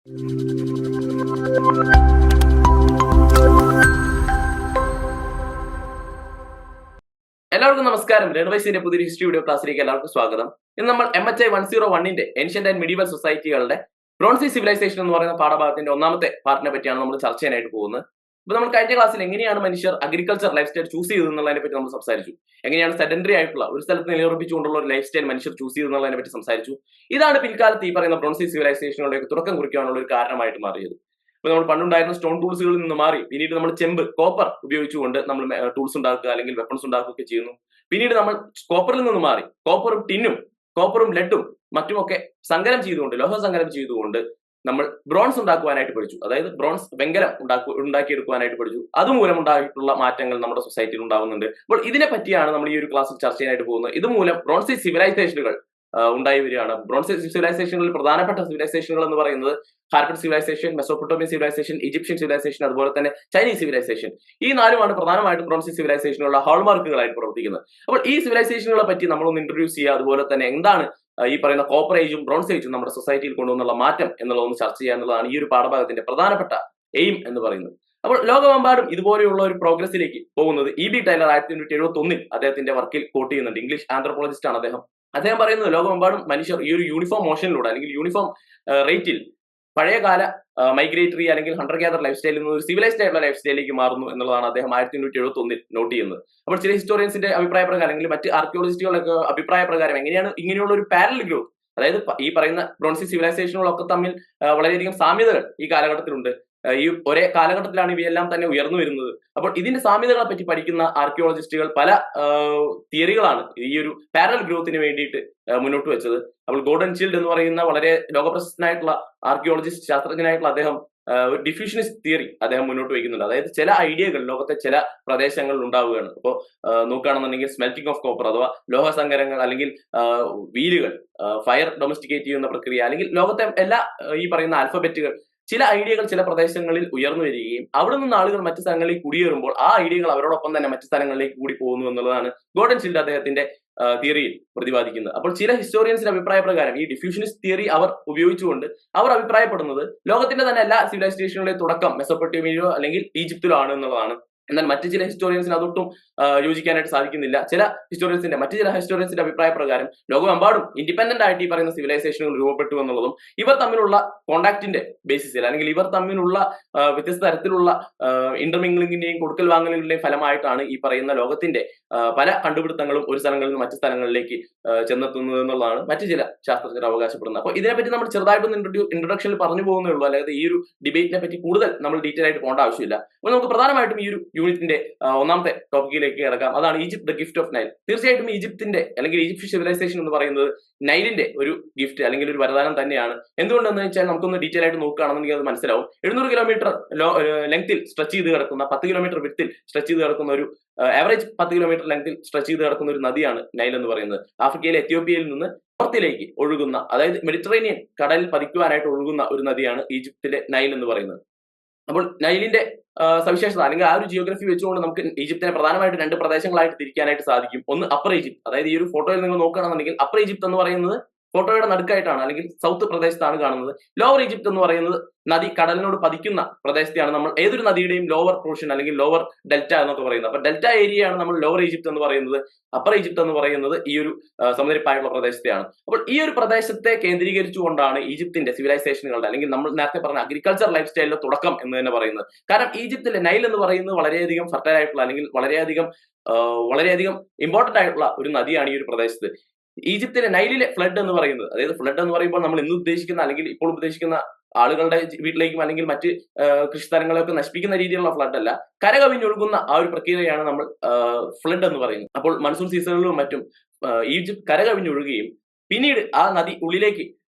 എല്ലാവർക്കും നമസ്കാരം. ലേണർവൈസിന്റെ പുതിയ ഹിസ്റ്ററി വീഡിയോ ക്ലാസ്സിലേക്ക് എല്ലാവർക്കും സ്വാഗതം. ഇന്ന് നമ്മൾ MHI 101ന്റെ ഏൻഷ്യന്റ് ആൻഡ് മിഡീവൽ സൊസൈറ്റികളുടെ ബ്രോൺസ് ഏജ് സിവിലൈസേഷൻ എന്ന് പറയുന്ന പാഠഭാഗത്തിന്റെ ഒന്നാമത്തെ പാർട്ടിനെ പറ്റിയാണ് നമ്മൾ ചർച്ച ചെയ്യാനായിട്ട് പോകുന്നത്. അപ്പോൾ നമ്മൾ കഴിഞ്ഞ ക്ലാസ്സിൽ എങ്ങനെയാണ് മനുഷ്യർ അഗ്രികൾച്ചർ ലൈഫ് സ്റ്റൈൽ ചൂസ് ചെയ്തെന്നുള്ളതിനെ പറ്റി നമ്മൾ സംസാരിച്ചു. എങ്ങനെയാണ് സെഡൻഡറി ആയിട്ടുള്ള ഒരു സ്ഥലത്ത് നിലയുറപ്പിച്ചുകൊണ്ടുള്ള ഒരു ലൈഫ് സ്റ്റൈൽ മനുഷ്യർ ചൂസ് ചെയ്തെന്നുള്ളതിനെ പറ്റി സംസാരിച്ചു. ഇതാണ് പിൽക്കാലത്ത് ഈ പറയുന്ന ബ്രോൺസ് ഏജ് സിവിലൈസേഷനുകളുടെ തുടക്കം കുറിക്കാനുള്ള ഒരു കാരണമായിട്ട് മാറിയത്. ഇപ്പോൾ നമ്മൾ പണ്ടുണ്ടായിരുന്ന സ്റ്റോൺ ടൂൾസുകളിൽ നിന്ന് മാറി പിന്നീട് നമ്മൾ ചെമ്പ്, കോപ്പർ ഉപയോഗിച്ചുകൊണ്ട് നമ്മൾ ടൂൾസ് ഉണ്ടാക്കുക അല്ലെങ്കിൽ വെപ്പൺസ് ഉണ്ടാക്കുകയൊക്കെ ചെയ്യുന്നു. പിന്നീട് നമ്മൾ കോപ്പറിൽ നിന്ന് മാറി കോപ്പറും ടിന്നും കോപ്പറും ലെഡും മറ്റുമൊക്കെ സങ്കരം ചെയ്തുകൊണ്ട്, ലോഹ സങ്കരം ചെയ്തുകൊണ്ട് നമ്മൾ ബ്രോൺസ് ഉണ്ടാക്കുവാനായിട്ട് പഠിച്ചു. അതായത് ബ്രോൺസ് വെങ്കലം ഉണ്ടാക്കിയെടുക്കുവാനായിട്ട് പഠിച്ചു. അതുമൂലം ഉണ്ടായിട്ടുള്ള മാറ്റങ്ങൾ നമ്മുടെ സൊസൈറ്റിയിൽ ഉണ്ടാകുന്നുണ്ട്. അപ്പോൾ ഇതിനെ പറ്റിയാണ് നമ്മൾ ഈ ഒരു ക്ലാസ്സിൽ ചർച്ച ചെയ്യാനായിട്ട് പോകുന്നത്. ഇതുമൂലം ബ്രോൺസ് ഏജ് സിവിലൈസേഷനുകൾ ഉണ്ടായി വരികയാണ്. ബ്രോൺസ് ഏജ് സിവിലൈസേഷനുകളിൽ പ്രധാനപ്പെട്ട സിവിലൈസേഷനുകൾ എന്ന് പറയുന്നത് Harappan civilisation, Mesopotamian civilisation, Egyptian civilisation, അതുപോലെ തന്നെ ചൈനീസ് സിവിലൈസേഷൻ. ഈ നാലുമാണ് പ്രധാനമായിട്ടും ബ്രോൺസ് ഏജ് സിവിലൈസേഷനുള്ള ഹാൾമാർക്കുകളായിട്ട് പ്രവർത്തിക്കുന്നത്. അപ്പോൾ ഈ സിവിലൈസേഷനുകളെ പറ്റി നമ്മളൊന്ന് ഇൻട്രൊഡ്യൂസ് ചെയ്യുക, അതുപോലെ തന്നെ എന്താണ് ഈ പറയുന്ന കോപ്പർ ഏജും ബ്രോൺസ് ഏജും നമ്മുടെ സൊസൈറ്റിയിൽ കൊണ്ടുവന്നുള്ള മാറ്റം എന്നുള്ളതൊന്ന് ചർച്ച ചെയ്യുക എന്നുള്ളതാണ് ഈ ഒരു പാഠഭാഗത്തിന്റെ പ്രധാനപ്പെട്ട എയിം എന്ന് പറയുന്നത്. അപ്പോൾ ലോകമെമ്പാടും ഇതുപോലെയുള്ള ഒരു പ്രോഗ്രസിലേക്ക് പോകുന്നത് EB ടൈലർ 1871 അദ്ദേഹത്തിന്റെ വർക്കിൽ കോട്ട് ചെയ്യുന്നുണ്ട്. ഇംഗ്ലീഷ് ആന്ത്രോപോളജിസ്റ്റ് ആണ് അദ്ദേഹം. അദ്ദേഹം പറയുന്നത് ലോകമെമ്പാടും മനുഷ്യർ ഈ ഒരു യൂണിഫോം മോഷനിലൂടെ അല്ലെങ്കിൽ യൂണിഫോം റേറ്റിൽ പഴയകാല മൈഗ്രേറ്ററി അല്ലെങ്കിൽ ഹണ്ടർ ഗ്യാദർ ലൈഫ് സ്റ്റൈലിൽ നിന്ന് ഒരു സിവിലൈസ്ഡ് ആയിട്ടുള്ള ലൈഫ് സ്റ്റൈലിലേക്ക് മാറുന്നു എന്നുള്ളതാണ് അദ്ദേഹം 1871 നോട്ട് ചെയ്യുന്നത്. അപ്പോൾ ചില ഹിസ്റ്റോറിയൻസിന്റെ അഭിപ്രായ പ്രകാരം അല്ലെങ്കിൽ മറ്റ് ആർക്കിയോളജിസ്റ്റുകളൊക്കെ അഭിപ്രായ പ്രകാരം എങ്ങനെയാണ് ഇങ്ങനെയുള്ള ഒരു പാരലൽ ഗ്രോത്ത്, അതായത് ഈ പറയുന്ന ബ്രോൺസ് ഏജ് സിവിലൈസേഷനുകളൊക്കെ തമ്മിൽ വളരെയധികം സാമ്യതകൾ ഈ കാലഘട്ടത്തിലുണ്ട്. ഈ ഒരേ കാലഘട്ടത്തിലാണ് ഇവയെല്ലാം തന്നെ ഉയർന്നു വരുന്നത്. അപ്പോൾ ഇതിന്റെ സാമ്യതകളെ പറ്റി പഠിക്കുന്ന ആർക്കിയോളജിസ്റ്റുകൾ പല തിയറികളാണ് ഈ ഒരു പാരലൽ ഗ്രോത്തിന് വേണ്ടിയിട്ട് മുന്നോട്ട് വെച്ചത്. അപ്പോൾ ഗോർഡൻ ചീൽഡ് എന്ന് പറയുന്ന വളരെ ലോകപ്രശസ്തനായിട്ടുള്ള ആർക്കിയോളജിസ്റ്റ്, ശാസ്ത്രജ്ഞനായിട്ടുള്ള അദ്ദേഹം ഡിഫ്യൂഷനിസ്റ്റ് തിയറി അദ്ദേഹം മുന്നോട്ട് വയ്ക്കുന്നുണ്ട്. അതായത് ചില ഐഡിയകൾ ലോകത്തെ ചില പ്രദേശങ്ങളിൽ ഉണ്ടാവുകയാണ്. അപ്പോൾ നോക്കുകയാണെന്നുണ്ടെങ്കിൽ സ്മെൽറ്റിംഗ് ഓഫ് കോപ്പർ അഥവാ ലോഹസങ്കരങ്ങൾ അല്ലെങ്കിൽ വീലുകൾ, ഫയർ ഡൊമസ്റ്റിക്കേറ്റ് ചെയ്യുന്ന പ്രക്രിയ, അല്ലെങ്കിൽ ലോകത്തെ എല്ലാ ഈ പറയുന്ന ആൽഫബറ്റുകൾ, ചില ഐഡിയകൾ ചില പ്രദേശങ്ങളിൽ ഉയർന്നു വരികയും അവിടെ നിന്ന് ആളുകൾ മറ്റു സ്ഥലങ്ങളിലേക്ക് കുടിയേറുമ്പോൾ ആ ഐഡിയകൾ അവരോടൊപ്പം തന്നെ മറ്റു സ്ഥലങ്ങളിലേക്ക് കൂടി പോകുന്നു എന്നുള്ളതാണ് ഗോർഡൻ ചീൽഡ് അദ്ദേഹത്തിന്റെ തിയറിയിൽ പ്രതിപാദിക്കുന്നത്. അപ്പോൾ ചില ഹിസ്റ്റോറിയൻസിന്റെ അഭിപ്രായ പ്രകാരം ഈ ഡിഫ്യൂഷനിസ്റ്റ് തിയറി അവർ ഉപയോഗിച്ചുകൊണ്ട് അവർ അഭിപ്രായപ്പെടുന്നത് ലോകത്തിന്റെ തന്നെ എല്ലാ സിവിലൈസേഷനുകളുടെയും തുടക്കം മെസോപ്പൊട്ടേമിയയിലോ അല്ലെങ്കിൽ ഈജിപ്തിലോ ആണ് എന്നുള്ളതാണ്. എന്നാൽ മറ്റു ചില ഹിസ്റ്റോറിയൻസിന് അതൊട്ടും യോജിക്കാനായിട്ട് സാധിക്കുന്നില്ല. മറ്റു ചില ഹിസ്റ്റോറിയൻസിന്റെ അഭിപ്രായ പ്രകാരം ലോകമെമ്പാടും ഇൻഡിപെൻഡന്റ് ആയിട്ട് ഈ പറയുന്ന സിവിലൈസേഷനുകൾ രൂപപ്പെട്ടു എന്നുള്ളതും ഇവർ തമ്മിലുള്ള കോണ്ടാക്ടിന്റെ ബേസിസിൽ അല്ലെങ്കിൽ ഇവർ തമ്മിലുള്ള വ്യത്യസ്ത തരത്തിലുള്ള ഇന്റർമിംഗ്ലിംഗിന്റെയും കൊടുക്കൽ വാങ്ങലുകളുടെയും ഫലമായിട്ടാണ് ഈ പറയുന്ന ലോകത്തിന്റെ പല കണ്ടുപിടുത്തങ്ങളും ഒരു സ്ഥലങ്ങളിൽ നിന്ന് മറ്റു സ്ഥലങ്ങളിലേക്ക് ചെന്നെത്തുന്നത് എന്നുള്ളതാണ് മറ്റു ചില ശാസ്ത്രജ്ഞർ അവകാശപ്പെടുന്നത്. അപ്പോൾ ഇതിനെപ്പറ്റി നമ്മൾ ചെറുതായിട്ടൊന്ന് ഇൻട്രൊഡക്ഷനിൽ പറഞ്ഞു പോകുന്നേ ഉള്ളൂ, അല്ലാതെ ഈ ഒരു ഡിബേറ്റിനെ പറ്റി കൂടുതൽ നമ്മൾ ഡീറ്റെയിൽ ആയിട്ട് പോകേണ്ട ആവശ്യമില്ല. അപ്പോൾ നമുക്ക് പ്രധാനമായിട്ടും ഈ ഒരു യൂണിറ്റിന്റെ ഒന്നാമത്തെ ടോപ്പിക്കിലേക്ക് കിടക്കാം. അതാണ് Egypt the gift of Nile. തീർച്ചയായിട്ടും ഈജിപ്തിന്റെ അല്ലെങ്കിൽ ഈജിപ്ഷ്യൻ സിവിലൈസേഷൻ എന്ന് പറയുന്നത് നൈലിന്റെ ഒരു ഗിഫ്റ്റ് അല്ലെങ്കിൽ ഒരു വരദാനം തന്നെയാണ്. എന്തുകൊണ്ടെന്ന് വെച്ചാൽ നമുക്കൊന്ന് ഡീറ്റെയിൽ ആയിട്ട് നോക്കുകയാണെന്നുണ്ടെങ്കിൽ അത് മനസ്സിലാവും. 700 കിലോമീറ്റർ ലെങ്ത്തിൽ സ്ട്രെച്ച് ചെയ്ത് കിടക്കുന്ന, 10 കിലോമീറ്റർ വിത്തിൽ സ്ട്രെച്ച് ചെയ്ത് കിടക്കുന്ന ഒരു ആവറേജ് 10 കിലോമീറ്റർ ലെങ്ത്തിൽ സ്ട്രെച്ച് ചെയ്ത് കിടക്കുന്ന ഒരു നദിയാണ് നൈൽ എന്ന് പറയുന്നത്. ആഫ്രിക്കയിലെ എത്യോപ്യയിൽ നിന്ന് നോർത്തിലേക്ക് ഒഴുകുന്ന, അതായത് മെഡിറ്ററേനിയൻ കടലിൽ പതിക്കുവാനായിട്ട് ഒഴുകുന്ന ഒരു നദിയാണ് ഈജിപ്തിലെ നൈൽ എന്ന് പറയുന്നത്. അപ്പോൾ നൈലിന്റെ സവിശേഷത അല്ലെങ്കിൽ ആ ഒരു ജിയോഗ്രഫി വെച്ചുകൊണ്ട് നമുക്ക് ഈജിപ്തിനെ പ്രധാനമായിട്ട് രണ്ട് പ്രദേശങ്ങളായിട്ട് തിരിക്കാനായിട്ട് സാധിക്കും. ഒന്ന് അപ്പർ ഈജിപ്ത്, അതായത് ഈ ഒരു ഫോട്ടോയിൽ നിങ്ങൾ നോക്കുകയാണെന്നുണ്ടെങ്കിൽ അപ്പർ ഈജിപ്ത് എന്ന് പറയുന്നത് ഫോട്ടോയുടെ നടുക്കായിട്ടാണ് അല്ലെങ്കിൽ സൗത്ത് പ്രദേശത്താണ് കാണുന്നത്. ലോവർ ഈജിപ്ത് എന്ന് പറയുന്നത് നദി കടലിനോട് പതിക്കുന്ന പ്രദേശത്തെയാണ് നമ്മൾ ഏതൊരു നദിയുടെയും ലോവർ പോർഷൻ അല്ലെങ്കിൽ ലോവർ ഡെൽറ്റ എന്നൊക്കെ പറയുന്നത്. അപ്പൊ ഡെൽറ്റ ഏരിയയാണ് നമ്മൾ ലോവർ ഈജിപ്ത് എന്ന് പറയുന്നത്. അപ്പർ ഈജിപ്ത് എന്ന് പറയുന്നത് ഈ ഒരു സമുദ്രപ്പായുള്ള പ്രദേശത്തെയാണ്. അപ്പോൾ ഈ ഒരു പ്രദേശത്തെ കേന്ദ്രീകരിച്ചുകൊണ്ടാണ് ഈജിപ്തിന്റെ സിവിലൈസേഷനുകളുടെ അല്ലെങ്കിൽ നമ്മൾ നേരത്തെ പറഞ്ഞ അഗ്രികൾച്ചർ ലൈഫ് സ്റ്റൈലിന്റെ തുടക്കം എന്ന് തന്നെ പറയുന്നത്. കാരണം ഈജിപ്തിലെ നൈൽ എന്ന് പറയുന്നത് വളരെയധികം ഫർട്ടൈൽ ആയിട്ടുള്ള അല്ലെങ്കിൽ വളരെയധികം ഇമ്പോർട്ടന്റ് ആയിട്ടുള്ള ഒരു നദിയാണ് ഈ ഒരു പ്രദേശത്ത്. ഈജിപ്തിലെ നൈലിലെ ഫ്ലഡ് എന്ന് പറയുന്നത്, അതായത് ഫ്ലഡ് എന്ന് പറയുമ്പോൾ നമ്മൾ ഇന്ന് ഉദ്ദേശിക്കുന്ന അല്ലെങ്കിൽ ഇപ്പോൾ ഉദ്ദേശിക്കുന്ന ആളുകളുടെ വീട്ടിലേക്കും അല്ലെങ്കിൽ മറ്റ് കൃഷിസ്ഥലങ്ങളെയൊക്കെ നശിപ്പിക്കുന്ന രീതിയിലുള്ള ഫ്ലഡ് അല്ല, കരകവിഞ്ഞൊഴുകുന്ന ആ ഒരു പ്രക്രിയയാണ് നമ്മൾ ഫ്ലഡ് എന്ന് പറയുന്നത്. അപ്പോൾ മൺസൂൺ സീസണുകളിലും മറ്റും ഈജിപ്ത് കരകവിഞ്ഞൊഴുകുകയും പിന്നീട് ആ നദി ഉള്ളിലേക്ക്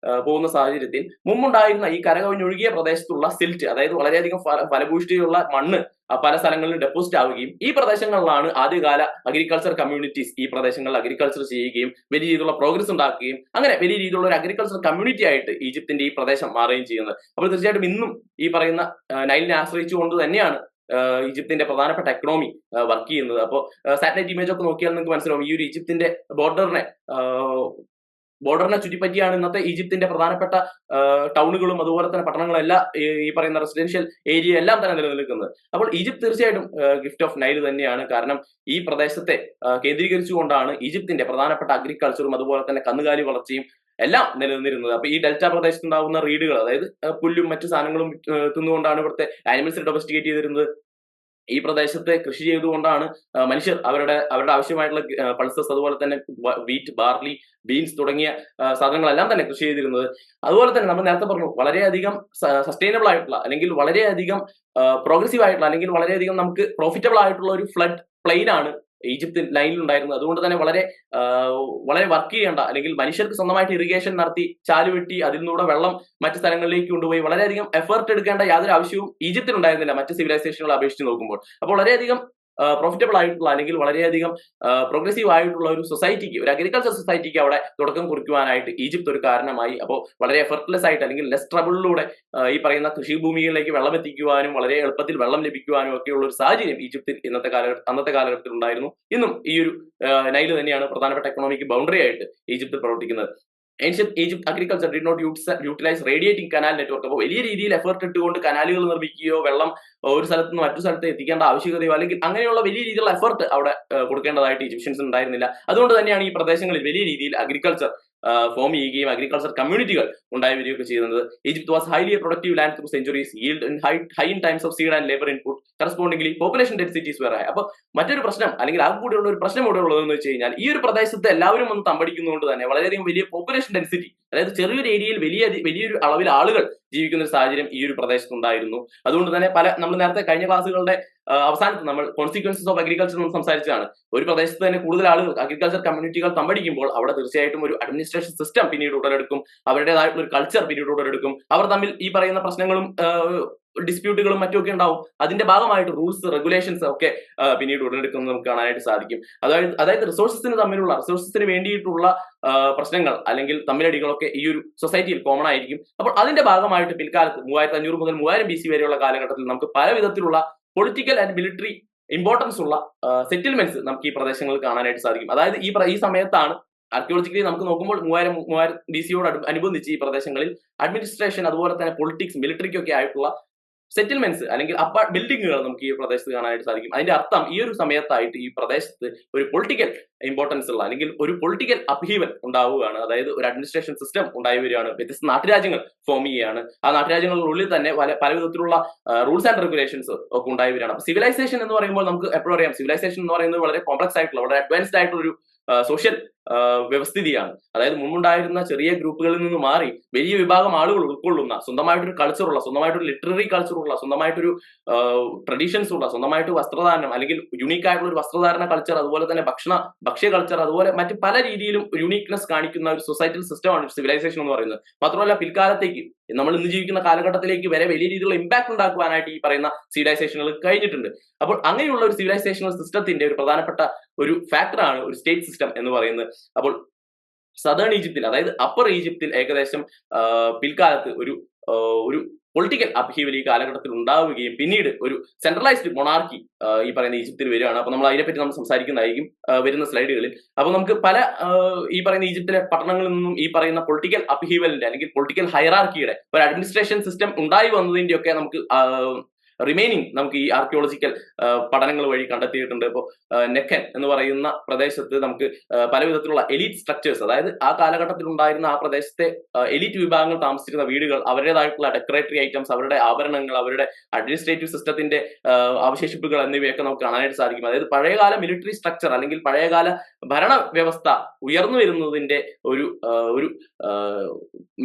പോകുന്ന സാഹചര്യത്തിൽ മുമ്പുണ്ടായിരുന്ന ഈ കരകവിഞ്ഞൊഴുകിയ പ്രദേശത്തുള്ള സിൽറ്റ്, അതായത് വളരെയധികം ഫലഭൂഷ്ടിയുള്ള മണ്ണ് പല സ്ഥലങ്ങളിലും ഡെപ്പോസിറ്റ് ആവുകയും ഈ പ്രദേശങ്ങളിലാണ് ആദ്യകാല അഗ്രികൾച്ചർ കമ്മ്യൂണിറ്റീസ് ഈ പ്രദേശങ്ങളിൽ അഗ്രികൾച്ചർ ചെയ്യുകയും വലിയ രീതിയിലുള്ള പ്രോഗ്രസ് ഉണ്ടാക്കുകയും അങ്ങനെ വലിയ രീതിയിലുള്ള ഒരു അഗ്രികൾച്ചർ കമ്മ്യൂണിറ്റി ആയിട്ട് ഈജിപ്തിന്റെ ഈ പ്രദേശം മാറുകയും ചെയ്യുന്നത്. അപ്പോൾ തീർച്ചയായിട്ടും ഇന്നും ഈ പറയുന്ന നൈലിനെ ആശ്രയിച്ചുകൊണ്ട് തന്നെയാണ് ഈജിപ്തിന്റെ പ്രധാനപ്പെട്ട എക്കണോമി വർക്ക് ചെയ്യുന്നത്. അപ്പോൾ സാറ്റലൈറ്റ് ഇമേജ് ഒക്കെ നോക്കിയാൽ നിങ്ങൾക്ക് മനസ്സിലാവും ഈ ഒരു ഈജിപ്തിന്റെ ബോർഡറിനെ ബോർഡറിനെ ചുറ്റിപ്പറ്റിയാണ് ഇന്നത്തെ ഈജിപ്തിന്റെ പ്രധാനപ്പെട്ട ടൗണുകളും അതുപോലെ തന്നെ പട്ടണങ്ങളും എല്ലാം ഈ പറയുന്ന റെസിഡൻഷ്യൽ ഏരിയ എല്ലാം തന്നെ നിലനിൽക്കുന്നത്. അപ്പോൾ ഈജിപ്ത് തീർച്ചയായിട്ടും ഗിഫ്റ്റ് ഓഫ് നൈൽ തന്നെയാണ്. കാരണം ഈ പ്രദേശത്തെ കേന്ദ്രീകരിച്ചുകൊണ്ടാണ് ഈജിപ്തിന്റെ പ്രധാനപ്പെട്ട അഗ്രികൾച്ചറും അതുപോലെ തന്നെ കന്നുകാലി വളർച്ചയും എല്ലാം നിലനിന്നിരുന്നത്. അപ്പൊ ഈ ഡെൽറ്റ പ്രദേശത്തുണ്ടാകുന്ന റീഡുകൾ, അതായത് പുല്ലും മറ്റു സാധനങ്ങളും തിന്നുകൊണ്ടാണ് ഇവിടുത്തെ ആനിമൽസിനെ ഡൊമസ്റ്റിക്കേറ്റ് ചെയ്തിരുന്നത്. ഈ പ്രദേശത്തെ കൃഷി ചെയ്തുകൊണ്ടാണ് മനുഷ്യർ അവരുടെ ആവശ്യമായിട്ടുള്ള പൾസസ്, അതുപോലെ തന്നെ വീറ്റ്, ബാർലി, ബീൻസ് തുടങ്ങിയ സാധനങ്ങളെല്ലാം തന്നെ കൃഷി ചെയ്തിരുന്നത്. അതുപോലെ തന്നെ നമ്മൾ നേരത്തെ പറഞ്ഞു, വളരെയധികം സസ്റ്റൈനബിൾ ആയിട്ടുള്ള അല്ലെങ്കിൽ വളരെയധികം പ്രോഗ്രസീവ് ആയിട്ടുള്ള അല്ലെങ്കിൽ വളരെയധികം നമുക്ക് പ്രോഫിറ്റബിൾ ആയിട്ടുള്ള ഒരു ഫ്ലഡ് പ്ലെയിൻ ആണ് ഈജിപ്ത് ലൈനിൽ ഉണ്ടായിരുന്നത്. അതുകൊണ്ട് തന്നെ വളരെ വർക്ക് ചെയ്യേണ്ട അല്ലെങ്കിൽ മനുഷ്യർക്ക് സ്വന്തമായിട്ട് ഇറിഗേഷൻ നടത്തി ചാല് വെട്ടി അതിൽ നിന്നൂടെ വെള്ളം മറ്റു സ്ഥലങ്ങളിലേക്ക് കൊണ്ടുപോയി വളരെയധികം എഫേർട്ട് എടുക്കേണ്ട യാതൊരു ആവശ്യവും ഈജിപ്തിൽ ഉണ്ടായിരുന്നില്ല മറ്റ് സിവിലൈസേഷനുകളെ അപേക്ഷിച്ച് നോക്കുമ്പോൾ. അപ്പോൾ വളരെയധികം പ്രോഫിറ്റബിൾ ആയിട്ടുള്ള അല്ലെങ്കിൽ വളരെയധികം പ്രോഗ്രസീവ് ആയിട്ടുള്ള ഒരു സൊസൈറ്റിക്ക്, ഒരു അഗ്രികൾച്ചർ സൊസൈറ്റിക്ക് അവിടെ തുടക്കം കുറിക്കുവാനായിട്ട് ഈജിപ്ത് ഒരു കാരണമായി. അപ്പോൾ വളരെ എഫർട്ട്ലെസ് ആയിട്ട് അല്ലെങ്കിൽ ലെസ് ട്രബിളിലൂടെ ഈ പറയുന്ന കൃഷിഭൂമികളിലേക്ക് വെള്ളം എത്തിക്കുവാനും വളരെ എളുപ്പത്തിൽ വെള്ളം ലഭിക്കുവാനും ഒക്കെയുള്ള ഒരു സാഹചര്യം ഈജിപ്തിൽ അന്നത്തെ കാലഘട്ടത്തിൽ ഉണ്ടായിരുന്നു. ഇന്നും ഈ ഒരു നൈല് തന്നെയാണ് പ്രധാനപ്പെട്ട എക്കണോമിക് ബൗണ്ടറി ആയിട്ട് ഈജിപ്തിൽ പ്രവർത്തിക്കുന്നത്. Ancient Egypt agriculture did not utilise radiating canal network. അപ്പോൾ വലിയ രീതിയിൽ എഫേർട്ട് ഇട്ടുകൊണ്ട് കനാലുകൾ നിർമ്മിക്കുകയോ വെള്ളം ഒരു സ്ഥലത്ത് നിന്ന് മറ്റു സ്ഥലത്ത് എത്തിക്കേണ്ട ആവശ്യകതയോ അല്ലെങ്കിൽ അങ്ങനെയുള്ള വലിയ രീതിയിലുള്ള എഫേർട്ട് അവിടെ കൊടുക്കേണ്ടതായിട്ട് ഈജിപ്ഷ്യൻസ് ഉണ്ടായിരുന്നില്ല. അതുകൊണ്ട് തന്നെയാണ് ഈ പ്രദേശങ്ങളിൽ വലിയ രീതിയിൽ അഗ്രികൾച്ചർ ഫോം ചെയ്യുകയും അഗ്രികൾച്ചർ കമ്മ്യൂണിറ്റികൾ ഉണ്ടായി വരികയൊക്കെ ചെയ്യുന്നത്. Egypt was highly productive land through centuries, yield in high in times of seed and labor input, correspondingly population densities were high. അപ്പോൾ മറ്റൊരു പ്രശ്നം അല്ലെങ്കിൽ ആ കൂടെയുള്ള ഒരു പ്രശ്നം ഇവിടെ ഉള്ളതെന്ന് വെച്ച് കഴിഞ്ഞാൽ ഈ ഒരു പ്രദേശത്ത് എല്ലാവരും ഒന്ന് തമ്പടിക്കുന്നതുകൊണ്ട് തന്നെ വളരെയധികം വലിയ പോപ്പുലേഷൻ ഡെൻസിറ്റി, അതായത് ചെറിയൊരു ഏരിയയിൽ വലിയൊരു അളവിൽ ആളുകൾ ജീവിക്കുന്ന ഒരു സാഹചര്യം ഈ ഒരു പ്രദേശത്ത് ഉണ്ടായിരുന്നു. അതുകൊണ്ട് തന്നെ നമ്മൾ നേരത്തെ കഴിഞ്ഞ ക്ലാസ്സുകളുടെ അവസാനത്ത് നമ്മൾ കോൺസിക്വൻസസ് ഓഫ് അഗ്രികൾച്ചർ എന്ന് സംസാരിച്ചതാണ്. ഒരു പ്രദേശത്ത് തന്നെ കൂടുതൽ ആളുകൾ അഗ്രികൾച്ചർ കമ്മ്യൂണിറ്റികൾ തമ്പടിക്കുമ്പോൾ അവിടെ തീർച്ചയായിട്ടും ഒരു അഡ്മിനിസ്ട്രേഷൻ സിസ്റ്റം പിന്നീട് ഉടലെടുക്കും, അവരുടേതായിട്ടുള്ള ഒരു കൾച്ചർ പിന്നീട് ഉടലെടുക്കും. അവർ തമ്മിൽ ഈ പറയുന്ന പ്രശ്നങ്ങളും ഡിസ്പ്യൂട്ടുകളും മറ്റുമൊക്കെ ഉണ്ടാവും. അതിന്റെ ഭാഗമായിട്ട് റൂൾസ്, റെഗുലേഷൻസ് ഒക്കെ പിന്നീട് ഉടലെടുക്കുന്നത് നമുക്ക് കാണാനായിട്ട് സാധിക്കും. അതായത് റിസോഴ്സസിന് വേണ്ടിയിട്ടുള്ള പ്രശ്നങ്ങൾ അല്ലെങ്കിൽ തമ്മിലടികളൊക്കെ ഈ ഒരു സൊസൈറ്റിയിൽ കോമൺ ആയിരിക്കും. അപ്പോൾ അതിന്റെ ഭാഗമായിട്ട് പിൽക്കാലത്ത് 3500 മുതൽ 3000 BC വരെയുള്ള കാലഘട്ടത്തിൽ നമുക്ക് പല വിധത്തിലുള്ള പൊളിറ്റിക്കൽ ആൻഡ് മിലിറ്ററി ഇമ്പോർട്ടൻസ് ഉള്ള സെറ്റിൽമെന്റ്സ് നമുക്ക് ഈ പ്രദേശങ്ങളിൽ കാണാനായിട്ട് സാധിക്കും. അതായത് ഈ സമയത്താണ് ആർക്കിയോളജിക്കലി നമുക്ക് നോക്കുമ്പോൾ 3000 BC അനുബന്ധിച്ച് ഈ പ്രദേശങ്ങളിൽ അഡ്മിനിസ്ട്രേഷൻ, അതുപോലെ തന്നെ പൊളിറ്റിക്സ്, മിലിറ്ററിക്കൊക്കെ ആയിട്ടുള്ള സെറ്റിൽമെന്റ്സ് അല്ലെങ്കിൽ ബിൽഡിങ്ങുകൾ നമുക്ക് ഈ പ്രദേശത്ത് കാണാനായിട്ട് സാധിക്കും. അതിന്റെ അർത്ഥം ഈ ഒരു സമയത്തായിട്ട് ഈ പ്രദേശത്ത് ഒരു പൊളിറ്റിക്കൽ ഇമ്പോർട്ടൻസ് ഉള്ള അല്ലെങ്കിൽ ഒരു പൊളിറ്റിക്കൽ അപ്ഹീവൽ ഉണ്ടാവുകയാണ്. അതായത് ഒരു അഡ്മിനിസ്ട്രേഷൻ സിസ്റ്റം ഉണ്ടായി വരികയാണ്, വ്യത്യസ്ത നാട്ടുരാജ്യങ്ങൾ ഫോം ചെയ്യുകയാണ്. ആ നാട്ടുരാജ്യങ്ങളുള്ളിൽ തന്നെ പല വിധത്തിലുള്ള റൂൾസ് ആൻഡ് റെഗുലേഷൻസ് ഒക്കെ ഉണ്ടായി വരികയാണ്. അപ്പൊ സിവിലൈസേഷൻ എന്ന് പറയുമ്പോൾ നമുക്ക് എപ്പോഴും അറിയാം, സിവിലൈസേഷൻ എന്ന് പറയുന്നത് വളരെ കോംപ്ലക്സ് ആയിട്ടുള്ള, വളരെ അഡ്വാൻസ്ഡ് ആയിട്ടുള്ള ഒരു സോഷ്യൽ വ്യവസ്ഥിതിയാണ്. അതായത് മുമ്പുണ്ടായിരുന്ന ചെറിയ ഗ്രൂപ്പുകളിൽ നിന്ന് മാറി വലിയ വിഭാഗം ആളുകൾ ഉൾക്കൊള്ളുന്ന, സ്വന്തമായിട്ടൊരു കൾച്ചറുള്ള, സ്വന്തമായിട്ടൊരു ലിറ്റററി കൾച്ചറുള്ള, സ്വന്തമായിട്ടൊരു ട്രഡീഷൻസ് ഉള്ള, സ്വന്തമായിട്ട് വസ്ത്രധാരണം അല്ലെങ്കിൽ യുണീക്ക് ആയിട്ടുള്ള ഒരു വസ്ത്രധാരണ കൾച്ചർ, അതുപോലെ തന്നെ ഭക്ഷ്യ കൾച്ചർ, അതുപോലെ മറ്റ് പല രീതിയിലും യുണീക്നെസ് കാണിക്കുന്ന ഒരു സൊസൈറ്റൽ സിസ്റ്റമാണ് സിവിലൈസേഷൻ എന്ന് പറയുന്നത്. മാത്രമല്ല പിൽക്കാലത്തേക്ക് നമ്മൾ ഇന്ന് ജീവിക്കുന്ന കാലഘട്ടത്തിലേക്ക് വരെ വലിയ രീതിയിലുള്ള ഇമ്പാക്ട് ഉണ്ടാക്കുവാനായിട്ട് ഈ പറയുന്ന സിവിലൈസേഷനുകൾ കഴിഞ്ഞിട്ടുണ്ട്. അപ്പോൾ അങ്ങനെയുള്ള ഒരു സിവിലൈസേഷണൽ സിസ്റ്റത്തിന്റെ ഒരു പ്രധാനപ്പെട്ട ഒരു ഫാക്ടറാണ് ഒരു സ്റ്റേറ്റ് സിസ്റ്റം എന്ന് പറയുന്നത്. അപ്പോൾ സദേൺ ഈജിപ്തിൽ, അതായത് അപ്പർ ഈജിപ്തിൽ ഏകദേശം പിൽക്കാലത്ത് ഒരു പൊളിറ്റിക്കൽ അപ്ഹീവൽ ഈ കാലഘട്ടത്തിൽ ഉണ്ടാവുകയും പിന്നീട് ഒരു സെൻട്രലൈസ്ഡ് മൊണാർക്കി ഈ പറയുന്ന ഈജിപ്തിൽ വരികയാണ്. അപ്പൊ നമ്മൾ അതിനെപ്പറ്റി നമ്മൾ സംസാരിക്കുന്നതായിരിക്കും വരുന്ന സ്ലൈഡുകളിൽ. അപ്പൊ നമുക്ക് പല ഈ പറയുന്ന ഈജിപ്തിലെ പട്ടണങ്ങളിൽ നിന്നും ഈ പറയുന്ന പൊളിറ്റിക്കൽ അപ്ഹീവലിന്റെ അല്ലെങ്കിൽ പൊളിറ്റിക്കൽ ഹൈറാർക്കിയുടെ ഒരു അഡ്മിനിസ്ട്രേഷൻ സിസ്റ്റം ഉണ്ടായി വന്നതിന്റെ ഒക്കെ നമുക്ക് റിമൈനിങ് നമുക്ക് ഈ ആർക്കിയോളജിക്കൽ പഠനങ്ങൾ വഴി കണ്ടെത്തിയിട്ടുണ്ട്. ഇപ്പോൾ നെക്കൻ എന്ന് പറയുന്ന പ്രദേശത്ത് നമുക്ക് പല വിധത്തിലുള്ള എലീറ്റ് സ്ട്രക്ചേഴ്സ്, അതായത് ആ കാലഘട്ടത്തിൽ ഉണ്ടായിരുന്ന ആ പ്രദേശത്തെ എലീറ്റ് വിഭാഗങ്ങൾ താമസിച്ചിരുന്ന വീടുകൾ, അവരുടേതായിട്ടുള്ള ഡെക്കറേറ്ററി ഐറ്റംസ്, അവരുടെ ആഭരണങ്ങൾ, അവരുടെ അഡ്മിനിസ്ട്രേറ്റീവ് സിസ്റ്റത്തിന്റെ അവശേഷിപ്പുകൾ എന്നിവയൊക്കെ നമുക്ക് കാണാനായിട്ട് സാധിക്കും. അതായത് പഴയകാല മിലിറ്ററി സ്ട്രക്ചർ അല്ലെങ്കിൽ പഴയകാല ഭരണ വ്യവസ്ഥ ഉയർന്നു വരുന്നതിന്റെ ഒരു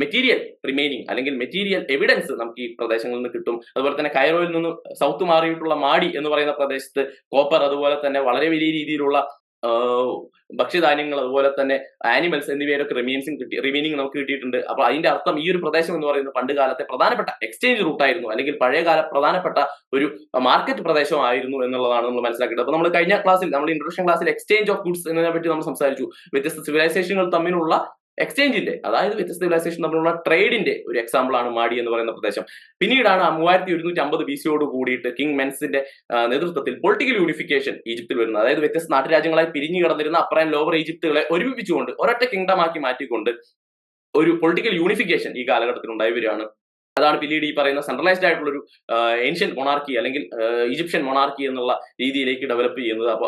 മെറ്റീരിയൽ റിമൈനിങ് അല്ലെങ്കിൽ മെറ്റീരിയൽ എവിഡൻസ് നമുക്ക് ഈ പ്രദേശങ്ങളിൽ നിന്ന് കിട്ടും. അതുപോലെ തന്നെ കൈറോയിൽ നിന്ന് സൗത്ത് മാറിയിട്ടുള്ള മാഡി എന്ന് പറയുന്ന പ്രദേശത്ത് കോപ്പർ, അതുപോലെ തന്നെ വളരെ വലിയ രീതിയിലുള്ള ഭക്ഷ്യധാന്യങ്ങൾ, അതുപോലെ തന്നെ ആനിമൽസ് എന്നിവയൊക്കെ റിമൈനിങ് നമുക്ക് കിട്ടിയിട്ടുണ്ട്. അപ്പൊ അതിന്റെ അർത്ഥം ഈ ഒരു പ്രദേശം എന്ന് പറയുന്നത് പണ്ട് കാലത്തെ പ്രധാനപ്പെട്ട എക്സ്ചേഞ്ച് റൂട്ടായിരുന്നു, അല്ലെങ്കിൽ പഴയകാല പ്രധാനപ്പെട്ട ഒരു മാർക്കറ്റ് പ്രദേശമായിരുന്നു എന്നുള്ളതാണ് നമ്മൾ മനസ്സിലാക്കിയത്. അപ്പൊ നമ്മൾ കഴിഞ്ഞ ക്ലാസ്സിൽ, നമ്മൾ ഇൻട്രൊഡക്ഷൻ ക്ലാസ്സിൽ എക്സ്ചേഞ്ച് ഓഫ് ഗുഡ്സ് എന്നതിനെ പറ്റി നമ്മൾ സംസാരിച്ചു. വ്യത്യസ്ത സിവിലൈസേഷനുകൾ തമ്മിലുള്ള എക്സ്ചേഞ്ചിന്റെ, അതായത് വ്യത്യസ്ത സിവിലൈസേഷൻ തമ്മിലുള്ള ട്രേഡിന്റെ ഒരു എക്സാമ്പിൾ ആണ് മാഡി എന്ന് പറയുന്ന പ്രദേശം. പിന്നീടാണ് 3150 BC-യോട് കൂടിയിട്ട് കിങ് മെൻസിന്റെ നേതൃത്വത്തിൽ പൊളിറ്റിക്കൽ യൂണിഫിക്കേഷൻ ഈജിപ്തിൽ വരുന്നത്. അതായത് വ്യത്യസ്ത നാട്ടുരാജ്യങ്ങളായി പിരിഞ്ഞു കിടന്നിരുന്ന അപ്പർ ആൻഡ് ലോവർ ഈജിപ്തുകളെ ഒരുമിപ്പിച്ചുകൊണ്ട് ഒരൊറ്റ കിങ്ഡം ആക്കി മാറ്റിക്കൊണ്ട് ഒരു പൊളിറ്റിക്കൽ യൂണിഫിക്കേഷൻ ഈ കാലഘട്ടത്തിൽ ഉണ്ടായി വരികയാണ്. അതാണ് പിന്നീട് ഈ പറയുന്ന സെൻട്രലൈസ്ഡ് ആയിട്ടുള്ള ഒരു ഏൻഷ്യൻ മൊണാർക്കി അല്ലെങ്കിൽ ഈജിപ്ഷ്യൻ മൊണാർക്കി എന്നുള്ള രീതിയിലേക്ക് ഡെവലപ്പ് ചെയ്യുന്നത്. അപ്പൊ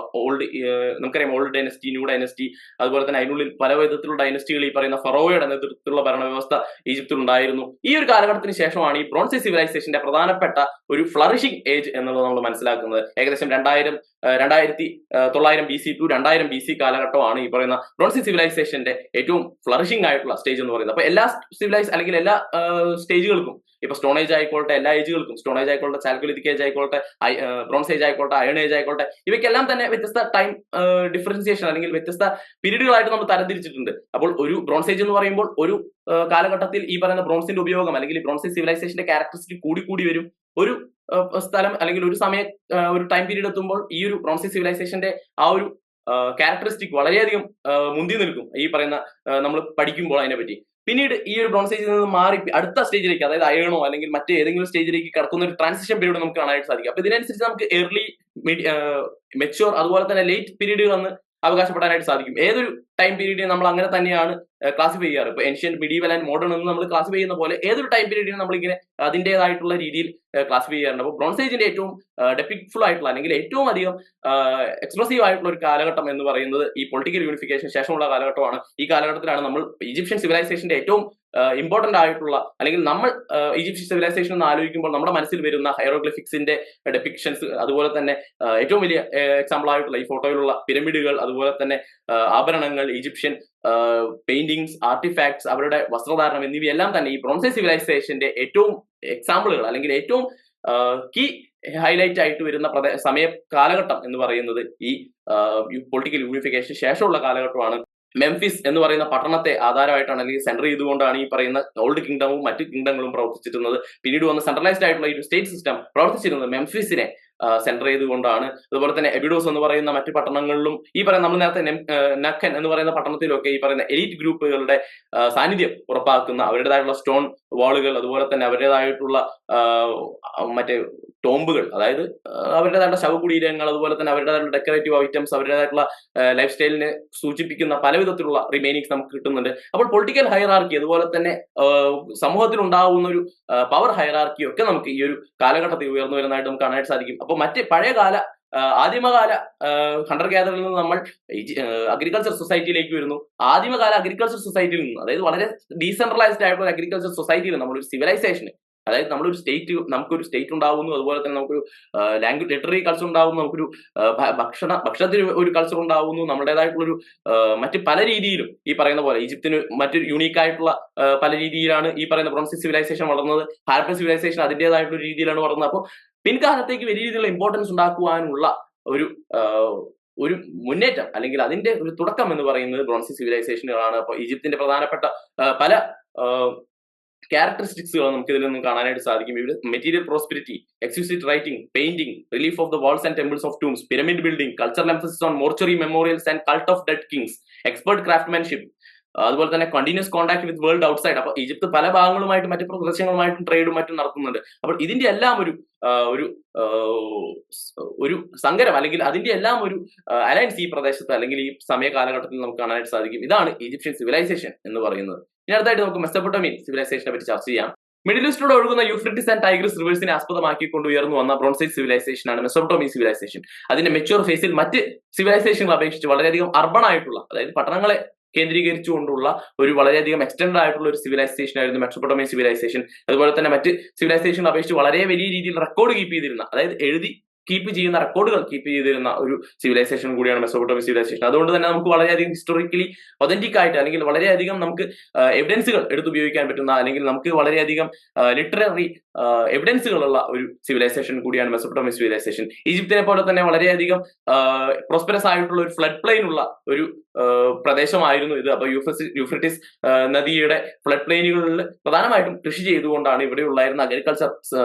നമുക്കറിയാം ഓൾഡ് ഡൈനസ്റ്റി, ന്യൂ ഡൈനസ്റ്റി, അതുപോലെ തന്നെ അതിനുള്ളിൽ പല വിധത്തിലുള്ള ഡൈനസ്റ്റികൾ ഈ പറയുന്ന ഫറോവയുടെ നേതൃത്വത്തിലുള്ള ഭരണവ്യവസ്ഥ ഈജിപ്തിൽ ഉണ്ടായിരുന്നു. ഈ ഒരു കാലഘട്ടത്തിന് ശേഷമാണ് ഈ ബ്രോൺസ് സിവിലൈസേഷന്റെ പ്രധാനപ്പെട്ട ഒരു ഫ്ലറിഷിംഗ് ഏജ് എന്നുള്ളത് നമ്മൾ മനസ്സിലാക്കുന്നത്. ഏകദേശം 2900 BC to 2000 BC കാലഘട്ടമാണ് ഈ പറയുന്ന ബ്രോൺസ് സിവിലൈസേഷന്റെ ഏറ്റവും ഫ്ലറിഷിംഗ് ആയിട്ടുള്ള സ്റ്റേജ് എന്ന് പറയുന്നത്. അപ്പൊ എല്ലാ അല്ലെങ്കിൽ എല്ലാ സ്റ്റേജുകൾക്കും, ഇപ്പൊ സ്റ്റോൺ ഏജ് ആയിക്കോട്ടെ, എല്ലാ ഏജുകൾക്കും, സ്റ്റോൺ ഏജ് ആയിക്കോട്ടെ, ചാൽക്കുലിത്തിക് ഏജ് ആയിക്കോട്ടെ, ബ്രോൺസ് ഏജ് ആയിക്കോട്ടെ, അയൺ ഏജ് ആയിക്കോട്ടെ, ഇവയ്ക്കെല്ലാം തന്നെ വ്യത്യസ്ത ടൈം ഡിഫറൻസിയേഷൻ അല്ലെങ്കിൽ വ്യത്യസ്ത പീരീഡുകളായിട്ട് നമ്മൾ തരംതിരിച്ചിട്ടുണ്ട്. അപ്പോൾ ഒരു ബ്രോൺസ് ഏജ് എന്ന് പറയുമ്പോൾ ഒരു കാലഘട്ടത്തിൽ ഈ പറയുന്ന ബ്രോൺസിന്റെ ഉപയോഗം അല്ലെങ്കിൽ ബ്രോൺസ് സിവിലൈസേഷന്റെ ക്യാരക്ടറിസ്റ്റിക് കൂടി വരും. ഒരു സ്ഥലം അല്ലെങ്കിൽ ഒരു ഒരു ടൈം പീരീഡ് എത്തുമ്പോൾ ഈ ഒരു ബ്രോൺസ് സിവിലൈസേഷന്റെ ആ ഒരു ക്യാരക്ടറിസ്റ്റിക് വളരെയധികം മുന്തി നിൽക്കും ഈ പറയുന്ന നമ്മൾ പഠിക്കുമ്പോൾ അതിനെപ്പറ്റി. പിന്നീട് ഈ ഒരു ബ്രോൺസ് ഏജിൽ നിന്ന് മാറി അടുത്ത സ്റ്റേജിലേക്ക്, അതായത് അയണോ അല്ലെങ്കിൽ മറ്റേതെങ്കിലും സ്റ്റേജിലേക്ക് കടക്കുന്ന ഒരു ട്രാൻസിഷൻ പീരീഡ് നമുക്ക് കാണാനായിട്ട് സാധിക്കും. അപ്പൊ ഇതിനനുസരിച്ച് നമുക്ക് എർലി, മെച്യൂർ, അതുപോലെ തന്നെ ലേറ്റ് പീരീഡുകൾ എന്ന് അവകാശപ്പെടാനായിട്ട് സാധിക്കും. ഏതൊരു ടൈം പീരീഡിനെ നമ്മൾ അങ്ങനെ തന്നെയാണ് ക്ലാസിഫൈ ചെയ്യാറ്. ഇപ്പൊ ഏൻഷ്യൻ, മിഡീവൽ ആൻഡ് മോഡേൺ എന്ന് നമ്മൾ ക്ലാസിഫൈ ചെയ്യുന്ന പോലെ ഏതൊരു ടൈം പീരീഡിനെ നമ്മളിങ്ങനെ അതിൻ്റെതായിട്ടുള്ള രീതിയിൽ ക്ലാസിഫൈ ചെയ്യാറുണ്ട്. അപ്പോൾ ബ്രോൺസ് ഏജിന്റെ ഏറ്റവും ഡെപ്പിക്ട്ഫുൾ ആയിട്ടുള്ള അല്ലെങ്കിൽ ഏറ്റവും അധികം എക്സ്പ്രസീവ് ആയിട്ടുള്ള ഒരു കാലഘട്ടം എന്ന് പറയുന്നത് ഈ പൊളിറ്റിക്കൽ യൂണിഫിക്കേഷൻ ശേഷമുള്ള കാലഘട്ടമാണ്. ഈ കാലഘട്ടത്തിലാണ് നമ്മൾ ഈജിപ്ഷ്യൻ സിവിലൈസേഷന്റെ ഏറ്റവും ഇമ്പോർട്ടന്റ് ആയിട്ടുള്ള അല്ലെങ്കിൽ നമ്മൾ ഈജിപ്ഷ്യൻ സിവിലൈസേഷൻ എന്ന് ആലോചിക്കുമ്പോൾ നമ്മുടെ മനസ്സിൽ വരുന്ന ഹൈറോഗ്ലിഫിക്സിന്റെ ഡെപിക്ഷൻസ്, അതുപോലെ തന്നെ ഏറ്റവും വലിയ എക്സാമ്പിൾ ആയിട്ടുള്ള ഈ ഫോട്ടോയിലുള്ള പിരമിഡുകൾ, അതുപോലെ തന്നെ ആഭരണങ്ങൾ, ഈജിപ്ഷ്യൻ പെയിന്റിങ്സ്, ആർട്ടിഫാക്ട്സ്, അവരുടെ വസ്ത്രധാരണം എന്നിവയെല്ലാം തന്നെ ഈ ബ്രോൺസ് സിവിലൈസേഷന്റെ ഏറ്റവും എക്സാമ്പിളുകൾ അല്ലെങ്കിൽ ഏറ്റവും കീ ഹൈലൈറ്റ് ആയിട്ട് വരുന്ന കാലഘട്ടം എന്ന് പറയുന്നത് ഈ പൊളിറ്റിക്കൽ യൂണിഫിക്കേഷൻ ശേഷമുള്ള കാലഘട്ടമാണ്. മെംഫിസ് എന്ന് പറയുന്ന പട്ടണത്തെ ആധാരമായിട്ടാണ് അല്ലെങ്കിൽ സെൻറ്റർ ചെയ്തുകൊണ്ടാണ് ഈ പറയുന്ന ഓൾഡ് കിങ്ഡമും മറ്റു കിങ്ഡങ്ങളും പ്രവർത്തിച്ചിരുന്നത്. പിന്നീട് വന്ന് സെൻട്രലൈസ്ഡ് ആയിട്ടുള്ള ഈ സ്റ്റേറ്റ് സിസ്റ്റം പ്രവർത്തിച്ചിരുന്നത് മെംഫിസിനെ സെൻറ്റർ ചെയ്തുകൊണ്ടാണ്. അതുപോലെ തന്നെ എബിഡോസ് എന്ന് പറയുന്ന മറ്റു പട്ടണങ്ങളിലും ഈ പറയുന്ന നമ്മൾ നേരത്തെ നക്കൻ എന്ന് പറയുന്ന പട്ടണത്തിലൊക്കെ ഈ പറയുന്ന എലീറ്റ് ഗ്രൂപ്പുകളുടെ സാന്നിധ്യം ഉറപ്പാക്കുന്ന അവരുടേതായിട്ടുള്ള സ്റ്റോൺ വാളുകൾ, അതുപോലെ തന്നെ അവരുടേതായിട്ടുള്ള മറ്റേ ടോംബുകൾ, അതായത് അവരുടേതായിട്ടുള്ള ശവകുടീരങ്ങൾ, അതുപോലെ തന്നെ അവരുടേതായിട്ടുള്ള ഡെക്കറേറ്റീവ് ഐറ്റംസ്, അവരുടേതായിട്ടുള്ള ലൈഫ് സ്റ്റൈലിനെ സൂചിപ്പിക്കുന്ന പല വിധത്തിലുള്ള റിമൈനിങ്സ് നമുക്ക് കിട്ടുന്നുണ്ട്. അപ്പോൾ പൊളിറ്റിക്കൽ ഹൈറാർക്കി, അതുപോലെ തന്നെ സമൂഹത്തിൽ ഉണ്ടാകുന്ന ഒരു പവർ ഹൈറാർക്കി ഒക്കെ നമുക്ക് ഈ ഒരു കാലഘട്ടത്തിൽ ഉയർന്നു വരുന്നതായിട്ട് നമുക്ക് കാണാനായിട്ട് സാധിക്കും. അപ്പോൾ മറ്റ് പഴയകാല ആദിമകാല ഹണ്ടർ ഗ്യാദറിൽ നിന്ന് നമ്മൾ അഗ്രികൾച്ചർ സൊസൈറ്റിയിലേക്ക് വരുന്നു. ആദിമകാല അഗ്രികൾച്ചർ സൊസൈറ്റിയിൽ നിന്ന്, അതായത് വളരെ ഡീസെൻട്രലൈസ്ഡ് ആയിട്ടുള്ള അഗ്രികൾച്ചർ സൊസൈറ്റിയിൽ നമ്മളൊരു സിവിലൈസേഷന്, അതായത് നമുക്കൊരു സ്റ്റേറ്റ് ഉണ്ടാവുന്നു, അതുപോലെ തന്നെ നമുക്കൊരു ലാംഗ്വേജ് ലിറ്റററി കൾച്ചർ ഉണ്ടാവുന്നു, നമുക്കൊരു ഭക്ഷണത്തിന് ഒരു കൾച്ചർ ഉണ്ടാവുന്നു, നമ്മുടേതായിട്ടുള്ളൊരു മറ്റ് പല രീതിയിലും ഈ പറയുന്ന പോലെ ഈജിപ്തിന് മറ്റൊരു യുണീക്ക് ആയിട്ടുള്ള പല രീതിയിലാണ് ഈ പറയുന്ന ബ്രോൺസ് സിവിലൈസേഷൻ വളർന്നത്. ഹാരപ്പൻ സിവിലൈസേഷൻ അതിൻ്റെതായിട്ടുള്ള രീതിയിലാണ് വളർന്നത്. അപ്പോൾ പിൻകാലത്തേക്ക് വലിയ രീതിയിലുള്ള ഇമ്പോർട്ടൻസ് ഉണ്ടാക്കുവാനുള്ള ഒരു മുന്നേറ്റം അല്ലെങ്കിൽ അതിന്റെ ഒരു തുടക്കം എന്ന് പറയുന്നത് ബ്രോൺസ് സിവിലൈസേഷനുകളാണ്. അപ്പോൾ ഈജിപ്തിന്റെ പ്രധാനപ്പെട്ട പല ക്യാരക്ടറിസ്റ്റിക്സുകൾ നമുക്ക് ഇതിൽ നിന്നും കാണാനായിട്ട് സാധിക്കും. ഇവിടെ material prosperity, exquisite writing, painting, relief of the walls and temples of tombs, pyramid building, cultural emphasis on mortuary memorials and cult of dead kings, expert craftsmanship, അതുപോലെ തന്നെ continuous contact with world outside. അപ്പൊ Egypt പല ഭാഗങ്ങളുമായിട്ട് മറ്റു പ്രദേശങ്ങളുമായിട്ടും ട്രേഡും മറ്റും നടത്തുന്നുണ്ട്. അപ്പോൾ ഇതിന്റെ എല്ലാം ഒരു സങ്കരം അല്ലെങ്കിൽ അതിന്റെ എല്ലാം ഒരു അലയൻസ് ഈ പ്രദേശത്ത് അല്ലെങ്കിൽ ഈ സമയ കാലഘട്ടത്തിൽ നമുക്ക് കാണാനായിട്ട് സാധിക്കും. ഇതാണ് ഈജിപ്ഷ്യൻ സിവിലൈസേഷൻ എന്ന് പറയുന്നത്. ഇനി അടുത്തായിട്ട് നമുക്ക് മെസൊപ്പൊട്ടേമിയൻ സിവിലൈസേഷനെ പറ്റി ചർച്ച ചെയ്യാം. മിഡിൽ ഈസ്റ്റിലൂടെ ഒഴുകുന്ന യൂഫ്രട്ടീസ് ആൻഡ് ടൈഗ്രിസ് റിവേഴ്സിനെ ആസ്പദമാക്കിക്കൊണ്ട് ഉയർന്നു വന്ന ബ്രോൺസ് സിവിലൈസേഷൻ ആണ് മെസൊപ്പൊട്ടേമിയൻ സിവിലൈസേഷൻ. അതിന്റെ മെച്യൂർ ഫേസിൽ മറ്റ് സിവിലൈസേഷനുകൾ അപേക്ഷിച്ച് വളരെയധികം അർബൺ ആയിട്ടുള്ള, അതായത് പട്ടണങ്ങളെ കേന്ദ്രീകരിച്ചുകൊണ്ടുള്ള ഒരു വളരെയധികം എക്സ്റ്റൻഡ് ആയിട്ടുള്ള ഒരു സിവിലൈസേഷൻ ആയിരുന്നു മെസൊപ്പൊട്ടേമിയൻ സിവിലൈസേഷൻ. അതുപോലെ തന്നെ മറ്റ് സിവിലൈസേഷനെ അപേക്ഷിച്ച് വളരെ വലിയ രീതിയിൽ റെക്കോർഡ് കീപ്പ് ചെയ്തിരുന്ന, അതായത് റെക്കോർഡുകൾ കീപ്പ് ചെയ്തിരുന്ന ഒരു സിവിലൈസേഷൻ കൂടിയാണ് മെസൊപ്പൊട്ടേമിയൻ സിവിലൈസേഷൻ. അതുകൊണ്ട് തന്നെ നമുക്ക് വളരെയധികം ഹിസ്റ്റോറിക്കലി ഒതന്റിക് ആയിട്ട് അല്ലെങ്കിൽ വളരെയധികം നമുക്ക് എവിഡൻസുകൾ എടുത്തുപയോഗിക്കാൻ പറ്റുന്ന അല്ലെങ്കിൽ നമുക്ക് വളരെയധികം ലിറ്റററി എവിഡൻസുകളുള്ള ഒരു സിവിലൈസേഷൻ കൂടിയാണ് മെസൊപ്പൊട്ടേമിയൻ സിവിലൈസേഷൻ. ഈജിപ്തിനെ പോലെ തന്നെ വളരെയധികം പ്രോസ്പെറസ് ആയിട്ടുള്ള ഒരു ഫ്ലഡ് പ്ലെയിൻ ഉള്ള ഒരു പ്രദേശമായിരുന്നു ഇത്. അപ്പൊ യൂഫ്രട്ടീസ് നദിയുടെ ഫ്ലഡ് പ്ലെയിനുകളിൽ പ്രധാനമായിട്ടും കൃഷി ചെയ്തുകൊണ്ടാണ് ഇവിടെ ഉണ്ടായിരുന്ന അഗ്രികൾച്ചർ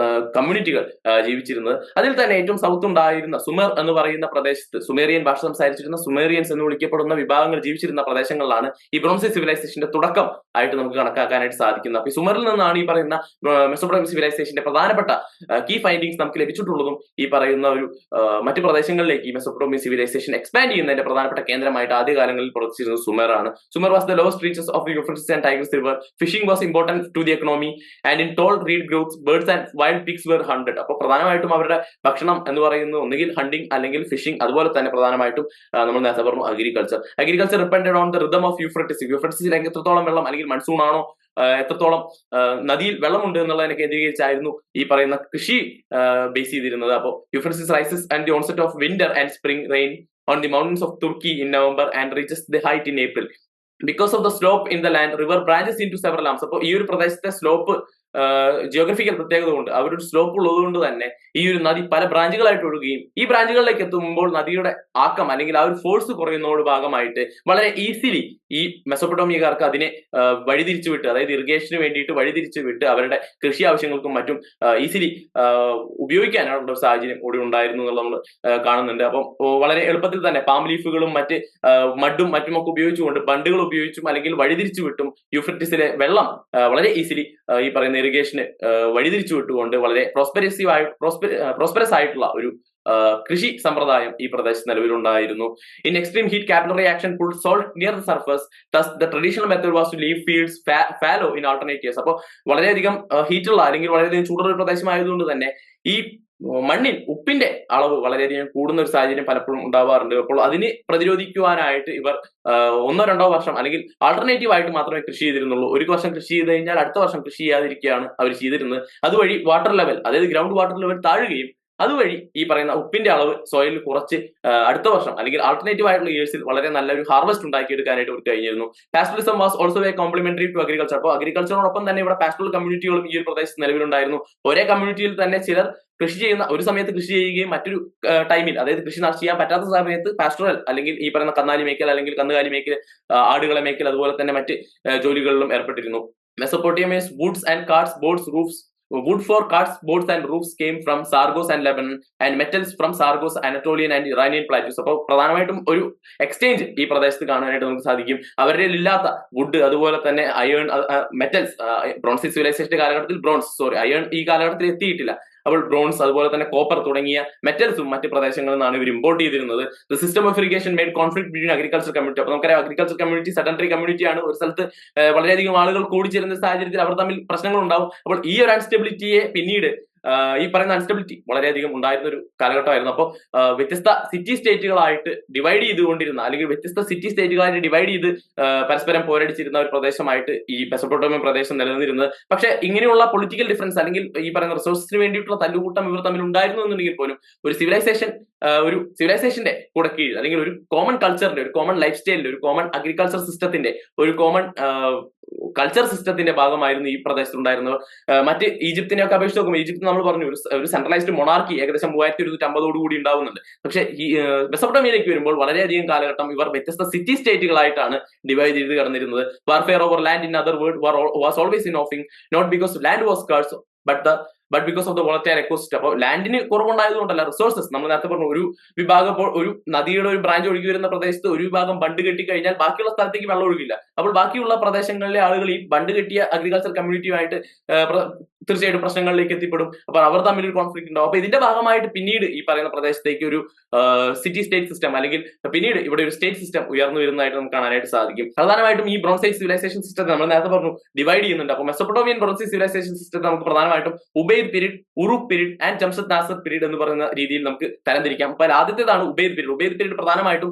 കമ്മ്യൂണിറ്റികൾ ജീവിച്ചിരുന്നത്. അതിൽ തന്നെ ഏറ്റവും സൗത്ത് ഉണ്ടായിരുന്ന സുമർ എന്ന് പറയുന്ന പ്രദേശത്ത് സുമേറിയൻ ഭാഷ സംസാരിച്ചിരുന്ന സുമേറിയൻസ് എന്ന് വിളിക്കപ്പെടുന്ന വിഭാഗങ്ങൾ ജീവിച്ചിരുന്ന പ്രദേശങ്ങളിലാണ് ഈ ബ്രോൺസ് ഏജ് സിവിലൈസേഷന്റെ തുടക്കം ആയിട്ട് നമുക്ക് കണക്കാക്കാനായിട്ട് സാധിക്കുന്നത്. അപ്പൊ സുമറിൽ നിന്നാണ് ഈ പറയുന്ന മെസോപ്പൊട്ടേമിയൻ സിവിലൈസേഷന്റെ പ്രധാനപ്പെട്ട കീ ഫൈൻഡിങ്സ് നമുക്ക് ലഭിച്ചിട്ടുള്ളതും ഈ പറയുന്ന ഒരു മറ്റു പ്രദേശങ്ങളിലേക്ക് ഈ മെസോപ്പൊട്ടേമിയൻ സിവിലൈസേഷൻ എക്സ്പാൻഡ് ചെയ്യുന്നതിന്റെ പ്രധാനപ്പെട്ട കേന്ദ്രമായിട്ട് ആദ്യകാലങ്ങളിൽ പ്രവർത്തിച്ചിരുന്നത് സുമറാണ്. Sumer was the lowest reaches of the Euphrates and Tigris river. Fishing was important to the economy and in tall reed groups birds and wild pigs were hunted. അപ്പോൾ പ്രധാനമായിട്ടും അവരുടെ ഭക്ഷണം എന്ന് പറയുന്നത് ഒന്നുകിൽ ഹണ്ടിങ് അല്ലെങ്കിൽ ഫിഷിംഗ്, അതുപോലെ തന്നെ പ്രധാനമായിട്ടും നമ്മൾ നേരത്തെ പറഞ്ഞു agriculture depended on the rhythm of Euphrates. യൂഫ്രട്ടീസിൽ എത്രത്തോളം വെള്ളം അല്ലെങ്കിൽ മൺസൂൺ ആണോ എത്രത്തോളം നദിയിൽ വെള്ളമുണ്ട് എന്നുള്ളതിനെ കേന്ദ്രീകരിച്ചായിരുന്നു ഈ പറയുന്ന കൃഷി ബേസ് ചെയ്തിരുന്നത്. അപ്പോൾ Euphrates rises and the onset of winter and spring rain on the mountains of Turkey in November and reaches the height in April. Because of the slope in the land, river branches into several arms. അപ്പോൾ ഈ ഒരു പ്രദേശത്തെ slope geographical പ്രത്യേകത കൊണ്ട് അവരുടെ slope ഉള്ളത് കൊണ്ട് തന്നെ ഈ ഒരു നദി പല ബ്രാഞ്ചുകളായിട്ട് ഒഴുകുകയും ഈ ബ്രാഞ്ചുകളിലേക്ക് എത്തുമ്പോൾ നദിയുടെ ആക്കം അല്ലെങ്കിൽ ആ ഒരു ഫോഴ്സ് കുറയുന്നതോട് ഭാഗമായിട്ട് വളരെ ഈസിലി ഈ മെസോപ്പൊട്ടേമിയക്കാർക്ക് അതിനെ വഴിതിരിച്ചു വിട്ട്, അതായത് ഇറിഗേഷന് വേണ്ടിയിട്ട് വഴിതിരിച്ചു വിട്ട് അവരുടെ കൃഷി ആവശ്യങ്ങൾക്കും മറ്റും ഈസിലി ഉപയോഗിക്കാനുള്ള ഒരു സാഹചര്യം കൂടി ഉണ്ടായിരുന്നു എന്നുള്ളത് നമ്മൾ കാണുന്നുണ്ട്. അപ്പം വളരെ എളുപ്പത്തിൽ തന്നെ പാം ലീഫുകളും മറ്റ് മഡും മറ്റുമൊക്കെ ഉപയോഗിച്ചുകൊണ്ട് ബണ്ടുകൾ ഉപയോഗിച്ചും അല്ലെങ്കിൽ വഴിതിരിച്ചു വിട്ടും യൂഫ്രട്ടീസിലെ വെള്ളം വളരെ ഈസിലി ഈ പറയുന്ന ഇറിഗേഷന് വഴിതിരിച്ചു വിട്ടുകൊണ്ട് വളരെ പ്രോസ്പെറസ് ആയിട്ടുള്ള ഒരു കൃഷി സമ്പ്രദായം ഈ പ്രദേശത്ത് നിലവിലുണ്ടായിരുന്നു. In extreme heat capillary action put salt near the surface. The traditional method was to leave fields fallow in alternate years. അപ്പോൾ വളരെയധികം ഹീറ്റുള്ള അല്ലെങ്കിൽ വളരെയധികം ചൂടുള്ള പ്രദേശമായതുകൊണ്ട് തന്നെ ഈ മണ്ണിൽ ഉപ്പിന്റെ അളവ് വളരെയധികം കൂടുന്ന ഒരു സാഹചര്യം പലപ്പോഴും ഉണ്ടാവാറുണ്ട്. അപ്പോൾ അതിനെ പ്രതിരോധിക്കുവാനായിട്ട് ഇവർ 1-2 വർഷം അല്ലെങ്കിൽ ആൾട്ടർനേറ്റീവ് ആയിട്ട് മാത്രമേ കൃഷി ചെയ്തിരുന്നുള്ളൂ. ഒരു വർഷം കൃഷി ചെയ്ത് കഴിഞ്ഞാൽ അടുത്ത വർഷം കൃഷി ചെയ്യാതിരിക്കുകയാണ് അവർ ചെയ്തിരുന്നത്. അതുവഴി വാട്ടർ ലെവൽ, അതായത് ഗ്രൗണ്ട് വാട്ടർ ലെവൽ താഴുകയും അതുവഴി ഈ പറയുന്ന ഉപ്പിന്റെ അളവ് സോയിലിൽ കുറച്ച് അടുത്ത വർഷം അല്ലെങ്കിൽ ആൾട്ടർനേറ്റീവ് ആയിട്ടുള്ള ഇയേഴ്സിൽ വളരെ നല്ലൊരു ഹാർവെസ്റ്റ് ഉണ്ടാക്കിയെടുക്കാനായിട്ട് അവർക്ക് കഴിഞ്ഞിരുന്നു. Pastoralism was also a complementary to agriculture. അപ്പോൾ അഗ്രികൾച്ചറോടൊപ്പം തന്നെ ഇവിടെ പാസ്റ്ററൽ കമ്മ്യൂണിറ്റികളും ഈ ഒരു പ്രദേശത്ത് നിലവിലുണ്ടായിരുന്നു. ഒരേ കമ്മ്യൂണിറ്റിയിൽ തന്നെ ചിലർ കൃഷി ചെയ്യുന്ന ഒരു സമയത്ത് കൃഷി ചെയ്യുകയും മറ്റൊരു ടൈമിൽ, അതായത് കൃഷി ചെയ്യാൻ പറ്റാത്ത സമയത്ത് പാസ്റ്ററൽ അല്ലെങ്കിൽ ഈ പറയുന്ന കന്നാലി മേക്കൽ അല്ലെങ്കിൽ കന്നുകാലി മേക്കൽ, ആടുകളെ മേക്കൽ, അതുപോലെ തന്നെ മറ്റ് ജോലികളിലും ഏർപ്പെട്ടിരുന്നു. Mesopotamia's woods and carts boards roofs. Wood for carts, boats and roofs came from Sargos and Lebanon, and metals from Sargos, Anatolian and Iranian plateaus. അപ്പോൾ പ്രധാനമായിട്ടും ഒരു എക്സ്ചേഞ്ച് ഈ പ്രദേശത്ത് കാണാനായിട്ട് നമുക്ക് സാധിക്കും. അവരുടെ ഇല്ലാത്ത വുഡ്, അതുപോലെ തന്നെ അയേൺ, മെറ്റൽസ്, ബ്രോൺസ് സിവിലൈസേഷന്റെ കാലഘട്ടത്തിൽ അയേൺ ഈ കാലഘട്ടത്തിൽ എത്തിയിട്ടില്ല. അപ്പോൾ ബ്രോൺസ്, അതുപോലെ തന്നെ കോപ്പർ തുടങ്ങിയ മെറ്റൽസും മറ്റ് പ്രദേശങ്ങളിൽ നിന്നാണ് ഇവർ ഇമ്പോർട്ട് ചെയ്തിരുന്നത്. The system of irrigation made conflict between agriculture community. അപ്പോൾ നമുക്കറിയാം അഗ്രികൾച്ചർ കമ്മ്യൂണിറ്റി സെഡൻഡറി കമ്മ്യൂണിറ്റിയാണ്. ഒരു സ്ഥലത്ത് വളരെയധികം ആളുകൾ കൂടിച്ചേരുന്ന സാഹചര്യത്തിൽ അവർ തമ്മിൽ പ്രശ്നങ്ങൾ ഉണ്ടാവും. അപ്പോൾ ഈ ഒരു അൺസ്റ്റെബിലിറ്റിയെ പിന്നീട് ഈ പറയുന്ന അൺസ്റ്റെബിലിറ്റി വളരെയധികം ഉണ്ടായിരുന്ന ഒരു കാലഘട്ടമായിരുന്നു. അപ്പോൾ വ്യത്യസ്ത സിറ്റി സ്റ്റേറ്റുകളായിട്ട് ഡിവൈഡ് ചെയ്തുകൊണ്ടിരുന്ന അല്ലെങ്കിൽ വ്യത്യസ്ത സിറ്റി സ്റ്റേറ്റുകളായിട്ട് ഡിവൈഡ് ചെയ്ത് പരസ്പരം പോരടിച്ചിരുന്ന ഒരു പ്രദേശമായിട്ട് ഈ മെസോപ്പൊട്ടേമിയൻ പ്രദേശം നിലനിന്നിരുന്നത്. പക്ഷെ ഇങ്ങനെയുള്ള പൊളിറ്റിക്കൽ ഡിഫറൻസ് അല്ലെങ്കിൽ ഈ പറയുന്ന റിസോഴ്സിന് വേണ്ടിയിട്ടുള്ള തല്ലുകൂട്ടം ഇവർ തമ്മിൽ ഉണ്ടായിരുന്നു എന്നുണ്ടെങ്കിൽ പോലും ഒരു സിവിലൈസേഷന്റെ കൂടെ കീഴിൽ അല്ലെങ്കിൽ ഒരു കോമൺ കൾച്ചറിന്റെ, ഒരു കോമൺ ലൈഫ് സ്റ്റൈലിന്റെ, ഒരു കോമൺ അഗ്രികൾച്ചർ സിസ്റ്റത്തിന്റെ, ഒരു കോമൺ കൾച്ചർ സിസ്റ്റത്തിന്റെ ഭാഗമായിരുന്നു ഈ പ്രദേശത്തുണ്ടായിരുന്നത്. മറ്റ് ഈജിപ്തിനെ ഒക്കെ അപേക്ഷിച്ച് നോക്കുമ്പോൾ ഈജിപ്ത് നമ്മൾ പറഞ്ഞു ഒരു സെൻട്രലൈസ്ഡ് മൊണാർക്കി ഏകദേശം 3150 കൂടി ഉണ്ടാവുന്നുണ്ട്. പക്ഷേ ഈ മെസോപ്പൊട്ടേമിയയിലേക്ക് വരുമ്പോൾ വളരെയധികം കാലഘട്ടം ഇവർ വ്യത്യസ്ത സിറ്റി സ്റ്റേറ്റുകളായിട്ടാണ് ഡിവൈഡ് ചെയ്ത് കിടന്നിരുന്നത്. Warfare over land in other word was always in offing, not because land was scarce but because of the volatile ecosystem. അപ്പോൾ ലാൻഡിന് കുറവുണ്ടായതുകൊണ്ടല്ല, റിസോഴ്സസ് നമ്മൾ നേരത്തെ പറഞ്ഞു ഒരു വിഭാഗം, ഒരു നദിയുടെ ഒരു ബ്രാഞ്ച് ഒഴുകി വരുന്ന പ്രദേശത്ത് ഒരു വിഭാഗം ബണ്ട് കെട്ടി കഴിഞ്ഞാൽ ബാക്കിയുള്ള സ്ഥലത്തേക്ക് വെള്ളം ഒഴുകില്ല. അപ്പോൾ ബാക്കിയുള്ള പ്രദേശങ്ങളിലെ ആളുകൾ ഈ ബണ്ട് കെട്ടിയ അഗ്രികൾച്ചർ കമ്മ്യൂണിറ്റിയുമായിട്ട് തീർച്ചയായിട്ടും പ്രശ്നങ്ങളിലേക്ക് എത്തിപ്പെടും. അപ്പോൾ അവർ തമ്മിൽ ഒരു കോൺഫ്ലിക്ട് ഉണ്ടാവും. അപ്പൊ ഇതിന്റെ ഭാഗമായിട്ട് പിന്നീട് ഈ പറയുന്ന പ്രദേശത്തേക്ക് ഒരു സിറ്റി സ്റ്റേറ്റ് സിസ്റ്റം അല്ലെങ്കിൽ പിന്നീട് ഇവിടെ ഒരു സ്റ്റേറ്റ് സിസ്റ്റം ഉയർന്നു വരുന്നതായിട്ട് നമുക്ക് കാണാനായിട്ട് സാധിക്കും. പ്രധാനമായിട്ടും ഈ ബ്രോൺസ് ഏജ് സിവിലൈസേഷൻ സിസ്റ്റത്തെ നമ്മൾ നേരത്തെ പറഞ്ഞു ഡിവൈഡ് ചെയ്യുന്നുണ്ട്. അപ്പോൾ മെസോപ്പൊട്ടേമിയൻ ബ്രോൺസ് ഏജ് സിവിലൈസേഷൻ സിസ്റ്റത്തെ നമുക്ക് പ്രധാനമായിട്ടും Ubaid period, Uruk period and Jemdet Nasr period എന്ന് പറയുന്ന രീതിയിൽ നമുക്ക് തരംതിരിക്കാം. അപ്പോൾ ആദ്യത്തേതാണ് ഉബൈദ് പീരീഡ്. ഉബൈദ് പീരീഡ് പ്രധാനമായിട്ടും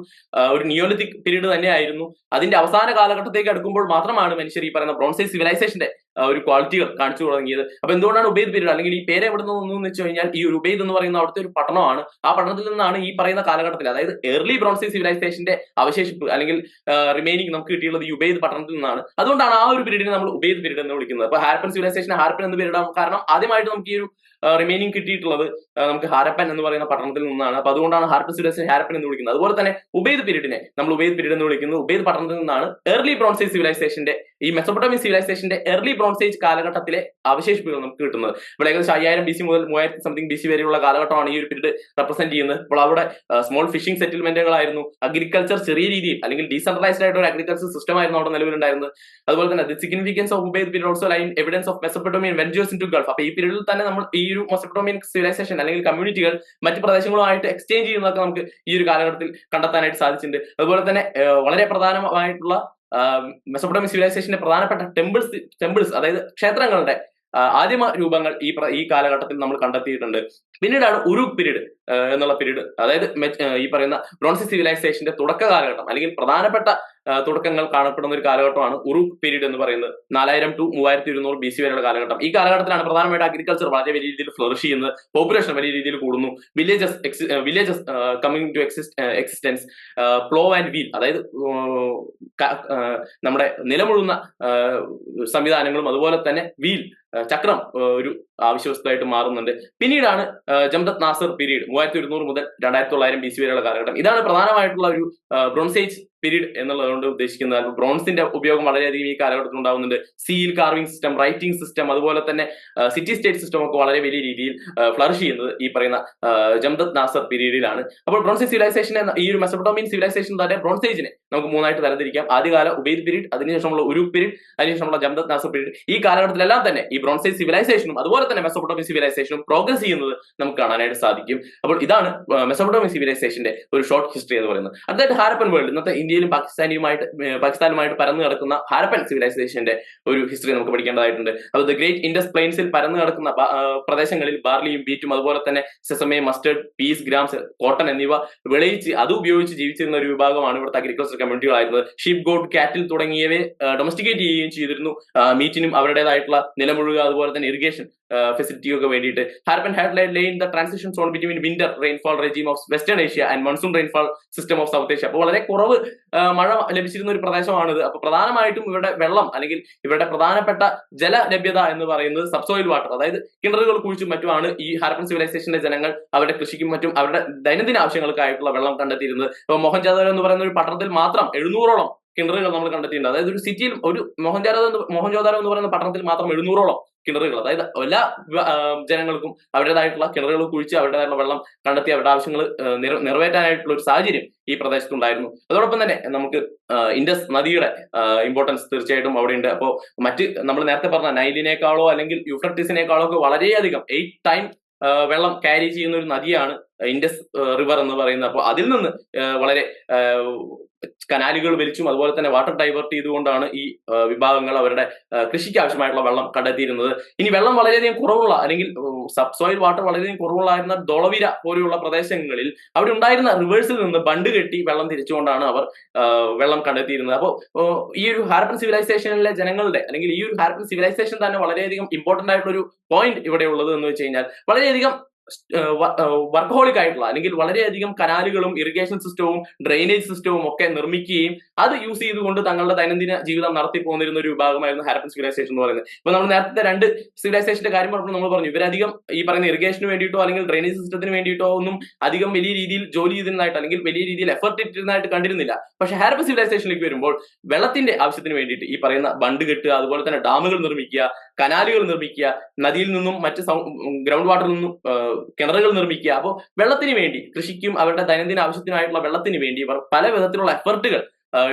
ഒരു നിയോലിത്തിക് പീരീഡ് തന്നെയായിരുന്നു. അതിന്റെ അവസാന കാലഘട്ടത്തേക്ക് അടുക്കുമ്പോൾ മാത്രമാണ് മനുഷ്യർ ഈ പറയുന്ന ബ്രോൺസ് ഏജ് സിവിലൈസേഷന്റെ ഒരു ക്വാളിറ്റികൾ കാണിച്ചു തുടങ്ങിയത്. അപ്പൊ എന്തുകൊണ്ടാണ് ഉബൈദ് പീരീഡ്, അല്ലെങ്കിൽ ഈ പേര് എവിടെ നിന്ന് വെച്ച് കഴിഞ്ഞാൽ ഈ ഒരു ഉബൈദ് എന്ന് പറയുന്ന അവിടുത്തെ ഒരു പട്ടണമാണ്. ആ പട്ടണത്തിൽ നിന്നാണ് ഈ പറയുന്ന കാലഘട്ടത്തിൽ, അതായത് ഏർലി ബ്രോൺസ് ഏജ് സിവിലൈസേഷന്റെ അവശേഷിപ്പ് അല്ലെങ്കിൽ റിമൈനിങ് നമുക്ക് കിട്ടിയുള്ളത് ഈ ഉബൈദ് പട്ടണത്തിൽ നിന്നാണ്. അതുകൊണ്ടാണ് ആ ഒരു പീരീഡിനെ നമ്മൾ ഉബൈദ് പീരീഡ് എന്ന് വിളിക്കുന്നത്. അപ്പൊ ഹാരപ്പൻ സിവിലൈസേഷൻ ഹാരപ്പൻ എന്ന് പേരിടാം. കാരണം ആദ്യമായിട്ട് നമുക്ക് ഈ ഒരു റിമൈനിങ് കിട്ടിയിട്ടുള്ളത് നമുക്ക് ഹാരപ്പൻ എന്ന് പറയുന്ന പട്ടണത്തിൽ നിന്നാണ്. അപ്പൊ അതുകൊണ്ടാണ് ഹാരപ്പൻ സിവിലൈസേഷൻ ഹാരപ്പൻ എന്ന് വിളിക്കുന്നത്. അതുപോലെ തന്നെ ഉബൈദ് പീരീഡിനെ നമ്മൾ ഉബൈദ് പീരീഡ് എന്ന് വിളിക്കുന്നത് ഉബൈദ് പട്ടണത്തിൽ നിന്നാണ് ഏർലി ബ്രോൺസ് ഏജ് സിവിലൈസേഷന്റെ, ഈ മെസോപ്പൊട്ടേമിയൻ സിവിലൈസേഷന്റെ ഏർലി ബ്രോൺസ് ഏജ് കാലഘട്ടത്തിലെ അവശേഷിപ്പുകൾ നമുക്ക് കിട്ടുന്നത്. ഇപ്പോൾ ഏകദേശം 5000 BC മുതൽ 3000 സംതിങ് BC വരെയുള്ള കാലഘട്ടമാണ് ഈ ഒരു പീരീഡ് റെപ്രസെന്റ് ചെയ്യുന്നത്. അപ്പോൾ അവിടെ സ്മോൾ ഫിഷിംഗ് സെറ്റിൽമെന്റുകളായിരുന്നു, അഗ്രികൾച്ചർ ചെറിയ രീതിയിൽ അല്ലെങ്കിൽ ഡീസെൻട്രലൈസ്ഡ് ആയിട്ട് ഒരു അഗ്രികൾച്ചർ സിസ്റ്റം ആയിരുന്നു അവിടെ നിലവിലുണ്ടായിരുന്നത്. അതുപോലെ തന്നെ the significance of Ubaid period also line evidence of Mesopotamian ventures into Gulf. അപ്പൊ ഈ പീരീഡിൽ തന്നെ നമ്മൾ ഈ ഒരു മെസോപ്പൊട്ടേമിയൻ സിവിലൈസേഷൻ അല്ലെങ്കിൽ കമ്മ്യൂണിറ്റികൾ മറ്റ് പ്രദേശങ്ങളുമായിട്ട് എക്സ്ചേഞ്ച് ചെയ്യുന്നതൊക്കെ നമുക്ക് ഈ ഒരു കാലഘട്ടത്തിൽ കണ്ടെത്താനായിട്ട് സാധിച്ചിട്ടുണ്ട്. അതുപോലെ തന്നെ വളരെ പ്രധാനമായിട്ടുള്ള മെസോപ്പൊട്ടേമിയൻ സിവിലൈസേഷന്റെ പ്രധാനപ്പെട്ട ടെമ്പിൾസ് അതായത് ക്ഷേത്രങ്ങളുടെ ആദിമ രൂപങ്ങൾ ഈ കാലഘട്ടത്തിൽ നമ്മൾ കണ്ടെത്തിയിട്ടുണ്ട്. പിന്നീടാണ് ഉറൂക്ക് പീരീഡ് എന്നുള്ള പീരീഡ്, അതായത് ഈ പറയുന്ന ബ്രോൺസ് സിവിലൈസേഷന്റെ തുടക്ക കാലഘട്ടം അല്ലെങ്കിൽ പ്രധാനപ്പെട്ട തുടക്കങ്ങൾ കാണപ്പെടുന്ന ഒരു കാലഘട്ടമാണ് ഉറൂക്ക് പീരീഡ് എന്ന് പറയുന്നത്. 4000 to 3200 BC വരെയുള്ള കാലഘട്ടം. ഈ കാലഘട്ടത്തിലാണ് പ്രധാനമായിട്ട് അഗ്രികൾച്ചർ വളരെ വലിയ രീതിയിൽ ഫ്ലറിഷ് ചെയ്യുന്നത്, പോപ്പുലേഷൻ വലിയ രീതിയിൽ കൂടുന്നു, villages coming to existence, plough and wheel അതായത് നമ്മുടെ നിലമുഴുന്ന സംവിധാനങ്ങളും അതുപോലെ തന്നെ വീൽ ചക്രം ഒരു ആവശ്യവസ്തുവായിട്ട് മാറുന്നുണ്ട്. പിന്നീടാണ് ജംദത്ത് നാസർ പീരീഡ് 3200 മുതൽ 2900 BC വരെയുള്ള കാലഘട്ടം. ഇതാണ് പ്രധാനമായിട്ടുള്ള ഒരു ബ്രോൺസ് ഏജ് പീരീഡ് എന്നുള്ളതുകൊണ്ട് ഉദ്ദേശിക്കുന്നത്. ബ്രോൺസിന്റെ ഉപയോഗം വളരെയധികം ഈ കാലഘട്ടത്തിൽ ഉണ്ടാവുന്നുണ്ട്. Seal carving system, writing system, അതുപോലെ തന്നെ സിറ്റി സ്റ്റേറ്റ് സിസ്റ്റം ഒക്കെ വളരെ വലിയ രീതിയിൽ ഫ്ലറിഷ് ചെയ്യുന്നത് ഈ പറയുന്ന ജംദത്ത് നാസർ പീരീഡിലാണ്. അപ്പോൾ ബ്രോൺസ് സിവിലൈസേഷനെ, ഈ ഒരു മെസോപ്പൊട്ടേമിയൻ സിവിലൈസേഷൻ തന്നെ ബ്രോൺസ് ഏജിനെ നമുക്ക് മൂന്നായിട്ട് തരംതിരിക്കാം. ആദ്യകാല ഉബൈദ് പീരീഡ്, അതിനുശേഷമുള്ള ഉറൂക്ക് പീരീഡ്, അതിനുശേഷമുള്ള ജംദത്ത് നാസർ പീരീഡ്. ഈ കാലഘട്ടത്തിലെല്ലാം തന്നെ ഈ ബ്രോൺസ് ഏജ് സിവിലൈസേഷനും അതുപോലെ തന്നെ മെസോപ്പൊട്ടേമിയൻ സിവിലൈസേഷനും പ്രോഗ്രസ് ചെയ്യുന്നത് നമുക്ക് കാണാനായിട്ട് സാധിക്കും. അപ്പോൾ ഇതാണ് മെസോപ്പൊട്ടേമിയൻ സിവിലൈസേഷന്റെ ഒരു ഷോർട്ട് ഹിസ്റ്ററി എന്ന് പറയുന്നത്. അടുത്തായിട്ട് ഹാരപ്പൻ വേൾഡ്, ഇന്നത്തെ ഇന്ത്യയിലും പാകിസ്ഥാനുമായിട്ട് പരന്നു കിടക്കുന്ന ഹാരപ്പൻ സിവിലൈസേഷന്റെ ഒരു ഹിസ്റ്ററി നമുക്ക് പഠിക്കേണ്ടതായിട്ടുണ്ട്. അത് ദ ഗ്രേറ്റ് ഇൻഡസ് പ്ലെയിൻസിൽ പരന്നു കിടക്കുന്ന പ്രദേശങ്ങളിൽ ബാർലിയും ബീറ്റും അതുപോലെ തന്നെ sesame, mustard, peas, grams, cotton എന്നിവ വിളയിച്ച് അത് ഉപയോഗിച്ച് ജീവിച്ചിരുന്ന ഒരു വിഭാഗമാണ് ഇവിടുത്തെ അഗ്രികൾച്ചർ കമ്മ്യൂണിറ്റികളായിരുന്നത്. ഷീപ്പ്, ഗോഡ്, കാറ്റിൽ തുടങ്ങിയവയെ ഡൊമസ്റ്റിക്കേറ്റ് ചെയ്യുകയും ചെയ്തിരുന്നു. മീറ്റിനും അവരുടേതായിട്ടുള്ള നിലമുഴുക അതുപോലെ തന്നെ ഇറിഗേഷൻ ഫെസിലിറ്റിയൊക്കെ വേണ്ടിയിട്ട്. Harappan had lain the transition zone between winter rainfall regime of Western Asia and monsoon rainfall system of South Asia. അപ്പോൾ വളരെ കുറവ് മഴ ലഭിച്ചിരുന്ന ഒരു പ്രദേശമാണിത്. അപ്പൊ പ്രധാനമായിട്ടും ഇവരുടെ വെള്ളം അല്ലെങ്കിൽ ഇവരുടെ പ്രധാനപ്പെട്ട ജലലഭ്യത എന്ന് പറയുന്നത് സബ്സോയിൽ വാട്ടർ, അതായത് കിണറുകൾ കുഴിച്ചും മറ്റുമാണ് ഈ ഹാരപ്പൻ സിവിലൈസേഷന്റെ ജനങ്ങൾ അവരുടെ കൃഷിക്കും മറ്റും അവരുടെ ദൈനംദിന ആവശ്യങ്ങൾക്കായിട്ടുള്ള വെള്ളം കണ്ടെത്തിയിരുന്നത്. ഇപ്പൊ മോഹൻജാദാരോ എന്ന് പറയുന്ന ഒരു പട്ടണത്തിൽ മാത്രം 700ഓളം കിണറുകൾ നമ്മൾ കണ്ടെത്തിയിട്ടുണ്ട്. അതായത് ഒരു സിറ്റിയിൽ, ഒരു മോഹൻജോദാരോ എന്ന് പറയുന്ന പട്ടണത്തിൽ മാത്രം 700ഓളം കിണറുകൾ, അതായത് എല്ലാ ജനങ്ങൾക്കും അവരുടേതായിട്ടുള്ള കിണറുകൾ കുഴിച്ച് അവരുടേതായിട്ടുള്ള വെള്ളം കണ്ടെത്തി അവരുടെ ആവശ്യങ്ങൾ നിറവേറ്റാനായിട്ടുള്ള ഒരു സാഹചര്യം ഈ പ്രദേശത്തുണ്ടായിരുന്നു. അതോടൊപ്പം തന്നെ നമുക്ക് ഇൻഡസ് നദിയുടെ ഇമ്പോർട്ടൻസ് തീർച്ചയായിട്ടും അവിടെ ഉണ്ട്. അപ്പോൾ മറ്റ് നമ്മൾ നേരത്തെ പറഞ്ഞ നൈലിനേക്കാളോ അല്ലെങ്കിൽ യൂഫ്രട്ടീസിനേക്കാളോ ഒക്കെ വളരെയധികം 8 ടൈം വെള്ളം ക്യാരി ചെയ്യുന്ന ഒരു നദിയാണ് ഇൻഡസ് റിവർ എന്ന് പറയുന്നത്. അപ്പോൾ അതിൽ നിന്ന് വളരെ കനാലുകൾ വലിച്ചും അതുപോലെ തന്നെ വാട്ടർ ഡൈവേർട്ട് ചെയ്തുകൊണ്ടാണ് ഈ വിഭാഗങ്ങൾ അവരുടെ കൃഷിക്ക് ആവശ്യമായിട്ടുള്ള വെള്ളം കണ്ടെത്തിയിരുന്നത്. ഇനി വെള്ളം വളരെയധികം കുറവുള്ള അല്ലെങ്കിൽ സബ്സോയിൽ വാട്ടർ വളരെയധികം കുറവുള്ളായിരുന്ന ധോളവീര പോലെയുള്ള പ്രദേശങ്ങളിൽ അവിടെ ഉണ്ടായിരുന്ന റിവേഴ്സിൽ നിന്ന് ബണ്ട് കെട്ടി വെള്ളം തിരിച്ചുകൊണ്ടാണ് അവർ വെള്ളം കണ്ടെത്തിയിരുന്നത്. അപ്പോൾ ഈ ഒരു ഹാരപ്പൻ സിവിലൈസേഷനിലെ ജനങ്ങളുടെ അല്ലെങ്കിൽ ഈ ഒരു ഹാരപ്പൻ സിവിലൈസേഷൻ തന്നെ വളരെയധികം ഇമ്പോർട്ടന്റ് ആയിട്ടുള്ള ഒരു പോയിന്റ് ഇവിടെ ഉള്ളത് എന്ന് വെച്ച് കഴിഞ്ഞാൽ വളരെയധികം വർക്കഹോളിക് ആയിട്ടുള്ള അല്ലെങ്കിൽ വളരെയധികം കനാലുകളും ഇറിഗേഷൻ സിസ്റ്റവും ഡ്രെയിനേജ് സിസ്റ്റവും ഒക്കെ നിർമ്മിക്കുകയും അത് യൂസ് ചെയ്തുകൊണ്ട് തങ്ങളുടെ ദൈനംദിന ജീവിതം നടത്തി പോന്നിരുന്ന ഒരു വിഭാഗമായിരുന്നു ഹാരപ്പൻ സിവിലൈസേഷൻ എന്ന് പറയുന്നത്. ഇപ്പൊ നമ്മൾ നേരത്തെ 2 സിവിലൈസേഷന്റെ കാര്യം പറഞ്ഞപ്പോൾ നമ്മൾ പറഞ്ഞു ഇവരധികം ഈ പറയുന്ന ഇറിഗേഷന് വേണ്ടിയിട്ടോ അല്ലെങ്കിൽ ഡ്രെയിനേജ് സിസ്റ്റത്തിന് വേണ്ടിയിട്ടോ ഒന്നും അധികം വലിയ രീതിയിൽ ജോലി ചെയ്തിരുന്നതായിട്ട് അല്ലെങ്കിൽ വലിയ രീതിയിൽ എഫർട്ട് ഇട്ടിരുന്നതായിട്ട് കണ്ടിരുന്നില്ല. പക്ഷെ ഹാരപ്പൻ സിവിലൈസേഷനിലേക്ക് വരുമ്പോൾ വെള്ളത്തിന്റെ ആവശ്യത്തിന് വേണ്ടിയിട്ട് ഈ പറയുന്ന ബണ്ട് കെട്ടുക, അതുപോലെ തന്നെ ഡാമുകൾ നിർമ്മിക്കുക, കനാലുകൾ നിർമ്മിക്കുക, നദിയിൽ നിന്നും മറ്റ് ഗ്രൗണ്ട് വാട്ടറിൽ നിന്നും കിണറുകൾ നിർമ്മിക്കുക. അപ്പോൾ വെള്ളത്തിന് വേണ്ടി, കൃഷിക്കും അവരുടെ ദൈനംദിന ആവശ്യത്തിനായിട്ടുള്ള വെള്ളത്തിന് വേണ്ടി ഇവർ പല വിധത്തിലുള്ള എഫർട്ടുകൾ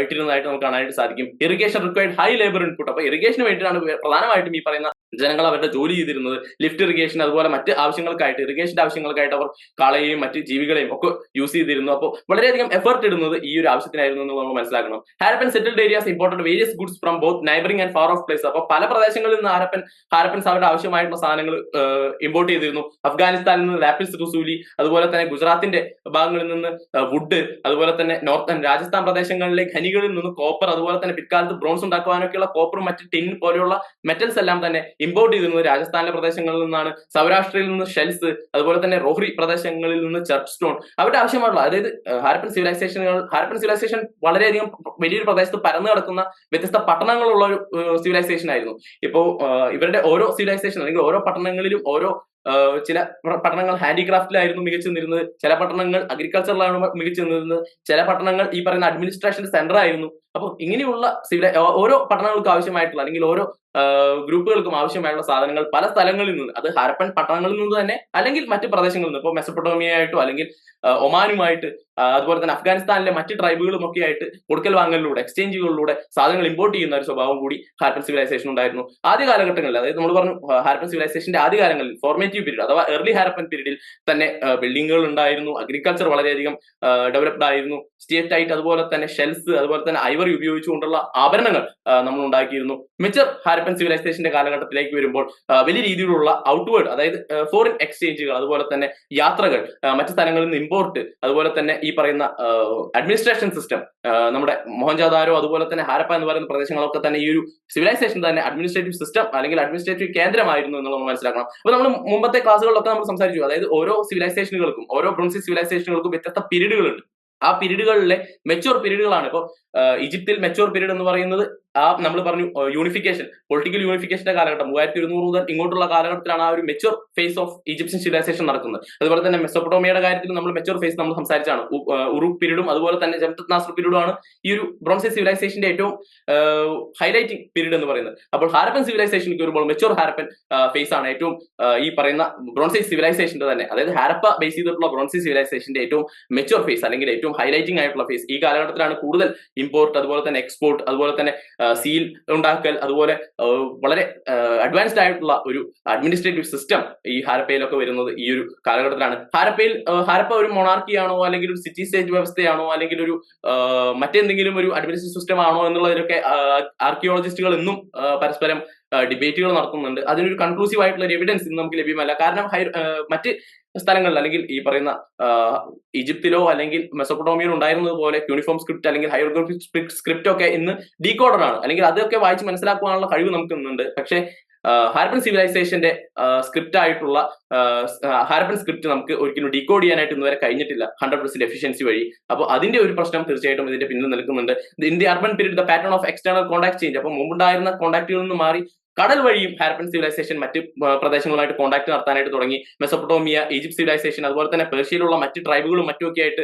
ഇട്ടിരുന്നതായിട്ട് നമുക്ക് കാണാനായിട്ട് സാധിക്കും. Irrigation required high labour input. അപ്പൊ ഇറിഗേഷന് വേണ്ടിയിട്ടാണ് പ്രധാനമായിട്ടും ഈ പറയുന്ന ജനങ്ങൾ അവരുടെ ജോലി ചെയ്തിരുന്നത്. ലിഫ്റ്റ് ഇറിഗേഷൻ അതുപോലെ മറ്റ് ആവശ്യങ്ങൾക്കായിട്ട്, ഇറിഗേഷന്റെ ആവശ്യങ്ങൾക്കായിട്ട് അവർ കാളയെയും മറ്റ് ജീവികളെയും ഒക്കെ യൂസ് ചെയ്തിരുന്നു. അപ്പോൾ വളരെയധികം എഫർട്ട് ഇടുന്നത് ഈ ഒരു ആവശ്യത്തിനായിരുന്നു എന്ന് നമ്മൾ മനസ്സിലാക്കണം. Harappan settled areas important various goods from both neighbouring and far of place. അപ്പോൾ പല പ്രദേശങ്ങളിൽ നിന്ന് ഹാരപ്പൻസ് അവരുടെ ആവശ്യമായിട്ടുള്ള സാധനങ്ങൾ ഇമ്പോർട്ട് ചെയ്തിരുന്നു. അഫ്ഗാനിസ്ഥാനിൽ നിന്ന് ലാപ്പിസ് റുസൂലി, അതുപോലെ തന്നെ ഗുജറാത്തിന്റെ ഭാഗങ്ങളിൽ നിന്ന് വുഡ്, അതുപോലെ തന്നെ നോർത്തൻ രാജസ്ഥാൻ പ്രദേശങ്ങളിലെ ഖനികളിൽ നിന്ന് കോപ്പർ, അതുപോലെ തന്നെ പിൽക്കാലത്ത് ബ്രോൺസ് ഉണ്ടാക്കുവാനൊക്കെയുള്ള കോപ്പറും മറ്റ് ടിൻ പോലെയുള്ള മെറ്റൽസ് എല്ലാം തന്നെ ഇമ്പോർട്ട് ചെയ്തിരുന്നത് രാജസ്ഥാനിലെ പ്രദേശങ്ങളിൽ നിന്നാണ്. സൗരാഷ്ട്രയിൽ നിന്ന് ഷെൽസ്, അതുപോലെ തന്നെ റോഹ്രി പ്രദേശങ്ങളിൽ നിന്ന് ചർച്ച് സ്റ്റോൺ, അവരുടെ ആവശ്യമായിട്ടുള്ള, അതായത് ഹാരപ്പൻ സിവിലൈസേഷൻ വളരെയധികം വലിയൊരു പ്രദേശത്ത് പരന്നു കിടക്കുന്ന വ്യത്യസ്ത പട്ടണങ്ങളുള്ള ഒരു സിവിലൈസേഷൻ ആയിരുന്നു. ഇപ്പോ ഇവരുടെ ഓരോ സിവിലൈസേഷൻ അല്ലെങ്കിൽ ഓരോ പട്ടണങ്ങളിലും ഓരോ ചില പട്ടണങ്ങൾ ഹാൻഡിക്രാഫ്റ്റിലായിരുന്നു മികച്ചു നിന്നിരുന്നത്, ചില പട്ടണങ്ങൾ അഗ്രികൾച്ചറിലാണ് മികച്ചു നിന്നിരുന്നത്, ചില പട്ടണങ്ങൾ ഈ പറയുന്ന അഡ്മിനിസ്ട്രേഷൻ സെന്റർ ആയിരുന്നു. അപ്പോൾ ഇങ്ങനെയുള്ള ഓരോ പട്ടണങ്ങൾക്ക് ആവശ്യമായിട്ടുള്ള അല്ലെങ്കിൽ ഓരോ ഗ്രൂപ്പുകൾക്കും ആവശ്യമായുള്ള സാധനങ്ങൾ പല സ്ഥലങ്ങളിൽ നിന്ന്, അത് ഹാരപ്പൻ പട്ടണങ്ങളിൽ നിന്ന് തന്നെ അല്ലെങ്കിൽ മറ്റ് പ്രദേശങ്ങളിൽ നിന്ന്, ഇപ്പോൾ മെസപ്പൊട്ടോമിയയായിട്ടോ അല്ലെങ്കിൽ ഒമാനുമായിട്ട് അതുപോലെ തന്നെ അഫ്ഗാനിസ്ഥാനിലെ മറ്റ് ട്രൈബുകളും ഒക്കെ ആയിട്ട് കൊടുക്കൽ വാങ്ങലിലൂടെ എക്സ്ചേഞ്ചുകളിലൂടെ സാധനങ്ങൾ ഇമ്പോർട്ട് ചെയ്യുന്ന ഒരു സ്വഭാവം കൂടി ഹാരപ്പൻ സിവിലൈസേഷൻ ഉണ്ടായിരുന്നു. ആദ്യ കാലഘട്ടങ്ങളിൽ, അതായത് നമ്മൾ പറഞ്ഞു ഹാരപ്പൻ സിവിലൈസേഷന്റെ ആദ്യ കാലങ്ങളിൽ ഫോർമേറ്റീവ് പീരീഡ് അഥവാ എർലി ഹാരപ്പൻ പീരീഡിൽ തന്നെ ബിൽഡിങ്ങുകൾ ഉണ്ടായിരുന്നു, അഗ്രികൾച്ചർ വളരെയധികം ഡെവലപ്ഡ് ആയിരുന്നു, സ്റ്റേറ്റായിട്ട് അതുപോലെ തന്നെ ഷെൽസ് അതുപോലെ തന്നെ ഐവറി ഉപയോഗിച്ചുകൊണ്ടുള്ള ആഭരണങ്ങൾ നമ്മൾ ഉണ്ടാക്കിയിരുന്നു. മെച്ചർ ഹാരപ്പൻ സിവിലൈസേഷന്റെ കാലഘട്ടത്തിലേക്ക് വരുമ്പോൾ വലിയ രീതിയിലുള്ള ഔട്ട്വേർഡ്, അതായത് ഫോറിൻ എക്സ്ചേഞ്ചുകൾ, അതുപോലെ തന്നെ യാത്രകൾ, മറ്റു സ്ഥലങ്ങളിൽ നിന്ന് ഇമ്പോർട്ട്, അതുപോലെ തന്നെ ഈ പറയുന്ന അഡ്മിനിസ്ട്രേഷൻ സിസ്റ്റം, നമ്മുടെ മോഹൻജാദാരോ അതുപോലെ തന്നെ ഹാരപ്പ എന്ന് പറയുന്ന പ്രദേശങ്ങളൊക്കെ തന്നെ ഈ ഒരു സിവിലൈസേഷൻ തന്നെ അഡ്മിനിസ്ട്രേറ്റീവ് സിസ്റ്റം അല്ലെങ്കിൽ അഡ്മിനിസ്ട്രേറ്റീവ് കേന്ദ്രമായിരുന്നു എന്നുള്ളത് മനസ്സിലാക്കണം. അപ്പോൾ നമ്മൾ മുമ്പത്തെ ക്ലാസ്സുകളിലൊക്കെ നമ്മൾ സംസാരിച്ചു, അതായത് ഓരോ സിവിലൈസേഷനുകൾക്കും ഓരോ ബ്രോൺസ് സിവിലൈസേഷനുകൾക്കും വ്യത്യസ്ത പീരീഡുകളുണ്ട്. ആ പീരീഡുകളിലെ മെച്ചൂർ പീരീഡുകളാണ്. ഇപ്പോൾ ഈജിപ്തിൽ മെച്ചൂർ പീരീഡ് എന്ന് പറയുന്നത് നമ്മൾ പറഞ്ഞു യൂണിഫിക്കേഷൻ, പൊളിറ്റിക്കൽ യൂണിഫിക്കേഷന്റെ കാലഘട്ടം 3200 മുതൽ ഇങ്ങോട്ടുള്ള കാലഘട്ടത്തിലാണ് ആ ഒരു mature phase of Egyptian civilisation നടക്കുന്നത്. അതുപോലെ തന്നെ മെസപ്പൊട്ടോമിയയുടെ കാര്യത്തിൽ നമ്മൾ മെച്ചൂർ ഫേസ് നമ്മൾ സംസാരിച്ചാണ്. ഉറുക് പീരീഡും അതുപോലെ തന്നെ ജംഷദ് നാസർ പീരീഡും ആണ് ഈ ഒരു ബ്രോൺസ് സിവിലൈസേഷന്റെ ഏറ്റവും ഹൈലൈറ്റിംഗ് പീരീഡ് എന്ന് പറയുന്നത്. അപ്പോൾ ഹാരപ്പൻ സിവിലൈസേഷനിലേക്ക് വരുമ്പോൾ മെച്ചൂർ ഹാരപ്പൻ ഫേസ് ആണ് ഏറ്റവും ഈ പറയുന്ന ബ്രോൺസ് സിവിലൈസേഷന്റെ തന്നെ, അതായത് ഹാരപ്പ ബേസ് ചെയ്തിട്ടുള്ള ബ്രോൺസ് സിവിലൈസേഷന്റെ ഏറ്റവും മെച്ചൂർ ഫേസ് അല്ലെങ്കിൽ ഏറ്റവും ഹൈലൈറ്റിംഗ് ആയിട്ടുള്ള ഫേസ്. ഈ കാലഘട്ടത്തിലാണ് കൂടുതൽ ഇമ്പോർട്ട് അതുപോലെ തന്നെ എക്സ്പോർട്ട് അതുപോലെ തന്നെ സീൽ ഉണ്ടാക്കൽ, അതുപോലെ വളരെ അഡ്വാൻസ്ഡ് ആയിട്ടുള്ള ഒരു അഡ്മിനിസ്ട്രേറ്റീവ് സിസ്റ്റം ഈ ഹാരപ്പയിലൊക്കെ വരുന്നത് ഈ ഒരു കാലഘട്ടത്തിലാണ്. ഹാരപ്പ ഒരു മൊണാർക്കിയാണോ അല്ലെങ്കിൽ ഒരു സിറ്റി സ്റ്റേറ്റ് വ്യവസ്ഥയാണോ അല്ലെങ്കിൽ ഒരു മറ്റെന്തെങ്കിലും ഒരു അഡ്മിനിസ്ട്രേറ്റീവ് സിസ്റ്റം ആണോ എന്നുള്ളതിലൊക്കെ ആർക്കിയോളജിസ്റ്റുകൾ ഇന്നും പരസ്പരം ഡിബേറ്റുകൾ നടത്തുന്നുണ്ട്. അതിനൊരു കൺക്ലൂസീവ് ആയിട്ടുള്ള ഒരു എവിഡൻസ് ഇന്ന് നമുക്ക് ലഭ്യമല്ല. കാരണം മറ്റ് സ്ഥലങ്ങളിൽ അല്ലെങ്കിൽ ഈ പറയുന്ന ഈജിപ്തിലോ അല്ലെങ്കിൽ മെസപ്പൊട്ടോമിയയിലോ ഉണ്ടായിരുന്നത് പോലെ യൂണിഫോം സ്ക്രിപ്റ്റ് അല്ലെങ്കിൽ ഹൈറോഗ്ലിഫിക് സ്ക്രിപ്റ്റ് ഒക്കെ ഇന്ന് ഡീകോഡർ ആണ്, അല്ലെങ്കിൽ അതൊക്കെ വായിച്ച് മനസ്സിലാക്കാനുള്ള കഴിവ് നമുക്ക് ഇന്നുണ്ട്. പക്ഷേ ഹാരപ്പൻ സിവിലൈസേഷന്റെ സ്ക്രിപ്റ്റ് ആയിട്ടുള്ള ഹാരപ്പൻ സ്ക്രിപ്റ്റ് നമുക്ക് ഒരിക്കലും ഡീകോഡ് ചെയ്യാനായിട്ട് ഇന്നുവരെ കഴിഞ്ഞിട്ടില്ല 100% എഫിഷ്യൻസി വഴി. അപ്പോൾ അതിന്റെ ഒരു പ്രശ്നം തീർച്ചയായിട്ടും ഇതിന്റെ പിന്നിൽ നിൽക്കുന്നുണ്ട്. In the urban period the pattern of external contact change. അപ്പോൾ മുമ്പുണ്ടായിരുന്ന കോൺടാക്റ്റുകളിൽ നിന്ന് മാറി കടൽ വഴിയും ഹാരപ്പൻ സിവിലൈസേഷൻ മറ്റ് പ്രദേശങ്ങളുമായിട്ട് കോൺടാക്ട് നടത്താനായിട്ട് തുടങ്ങി. മെസപ്പൊട്ടോമിയ, ഈജിപ്ത് സിവിലൈസേഷൻ അതുപോലെ തന്നെ പേർഷ്യയിലുള്ള മറ്റ് ട്രൈബുകളും മറ്റുമൊക്കെ ആയിട്ട്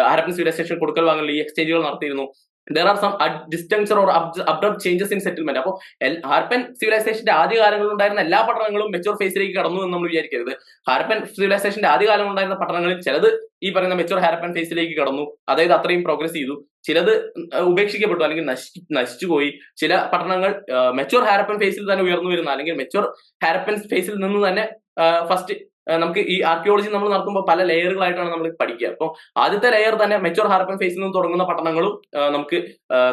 ഹാരപ്പൻ സിവിലൈസേഷൻ കൊടുക്കൽ വാങ്ങൽ ഈ എക്സ്ചേഞ്ചുകൾ നടത്തിയിരുന്നു. There are some disjuncture or abrupt changes in settlement. അപ്പോൾ ഹാരപ്പൻ സിവിലൈസേഷന്റെ ആദ്യകാലങ്ങളിൽ ഉണ്ടായിരുന്ന എല്ലാ പട്ടണങ്ങളും മെച്ചൂർ ഫേസിലേക്ക് കടന്നു എന്ന് നമ്മൾ വിചാരിക്കരുത്. ഹാരപ്പൻ സിവിലൈസേഷന്റെ ആദ്യകാലങ്ങളിൽ ഉണ്ടായിരുന്ന പട്ടണങ്ങളിൽ ചിലത് ഈ പറയുന്ന മെച്ചൂർ ഹാരപ്പൻ ഫേസിലേക്ക് കടന്നു, അതായത് അത്രയും പ്രോഗ്രസ് ചെയ്തു. ചിലത് ഉപേക്ഷിക്കപ്പെട്ടു അല്ലെങ്കിൽ നശിച്ചുപോയി. ചില പട്ടണങ്ങൾ മെച്ചൂർ ഹാരപ്പൻ ഫേസിൽ തന്നെ ഉയർന്നു വരുന്ന അല്ലെങ്കിൽ മെച്ചൂർ ഹാരപ്പൻ ഫേസിൽ നിന്ന് തന്നെ ഫസ്റ്റ് നമുക്ക് ഈ ആർക്കിയോളജി നമ്മൾ നടത്തുമ്പോൾ പല ലെയറുകളായിട്ടാണ് നമ്മൾ പഠിക്കുക. അപ്പോൾ ആദ്യത്തെ ലെയർ തന്നെ മെച്ചൂർ ഹാരപ്പൻ ഫേസിൽ നിന്ന് തുടങ്ങുന്ന പട്ടണങ്ങളും നമുക്ക്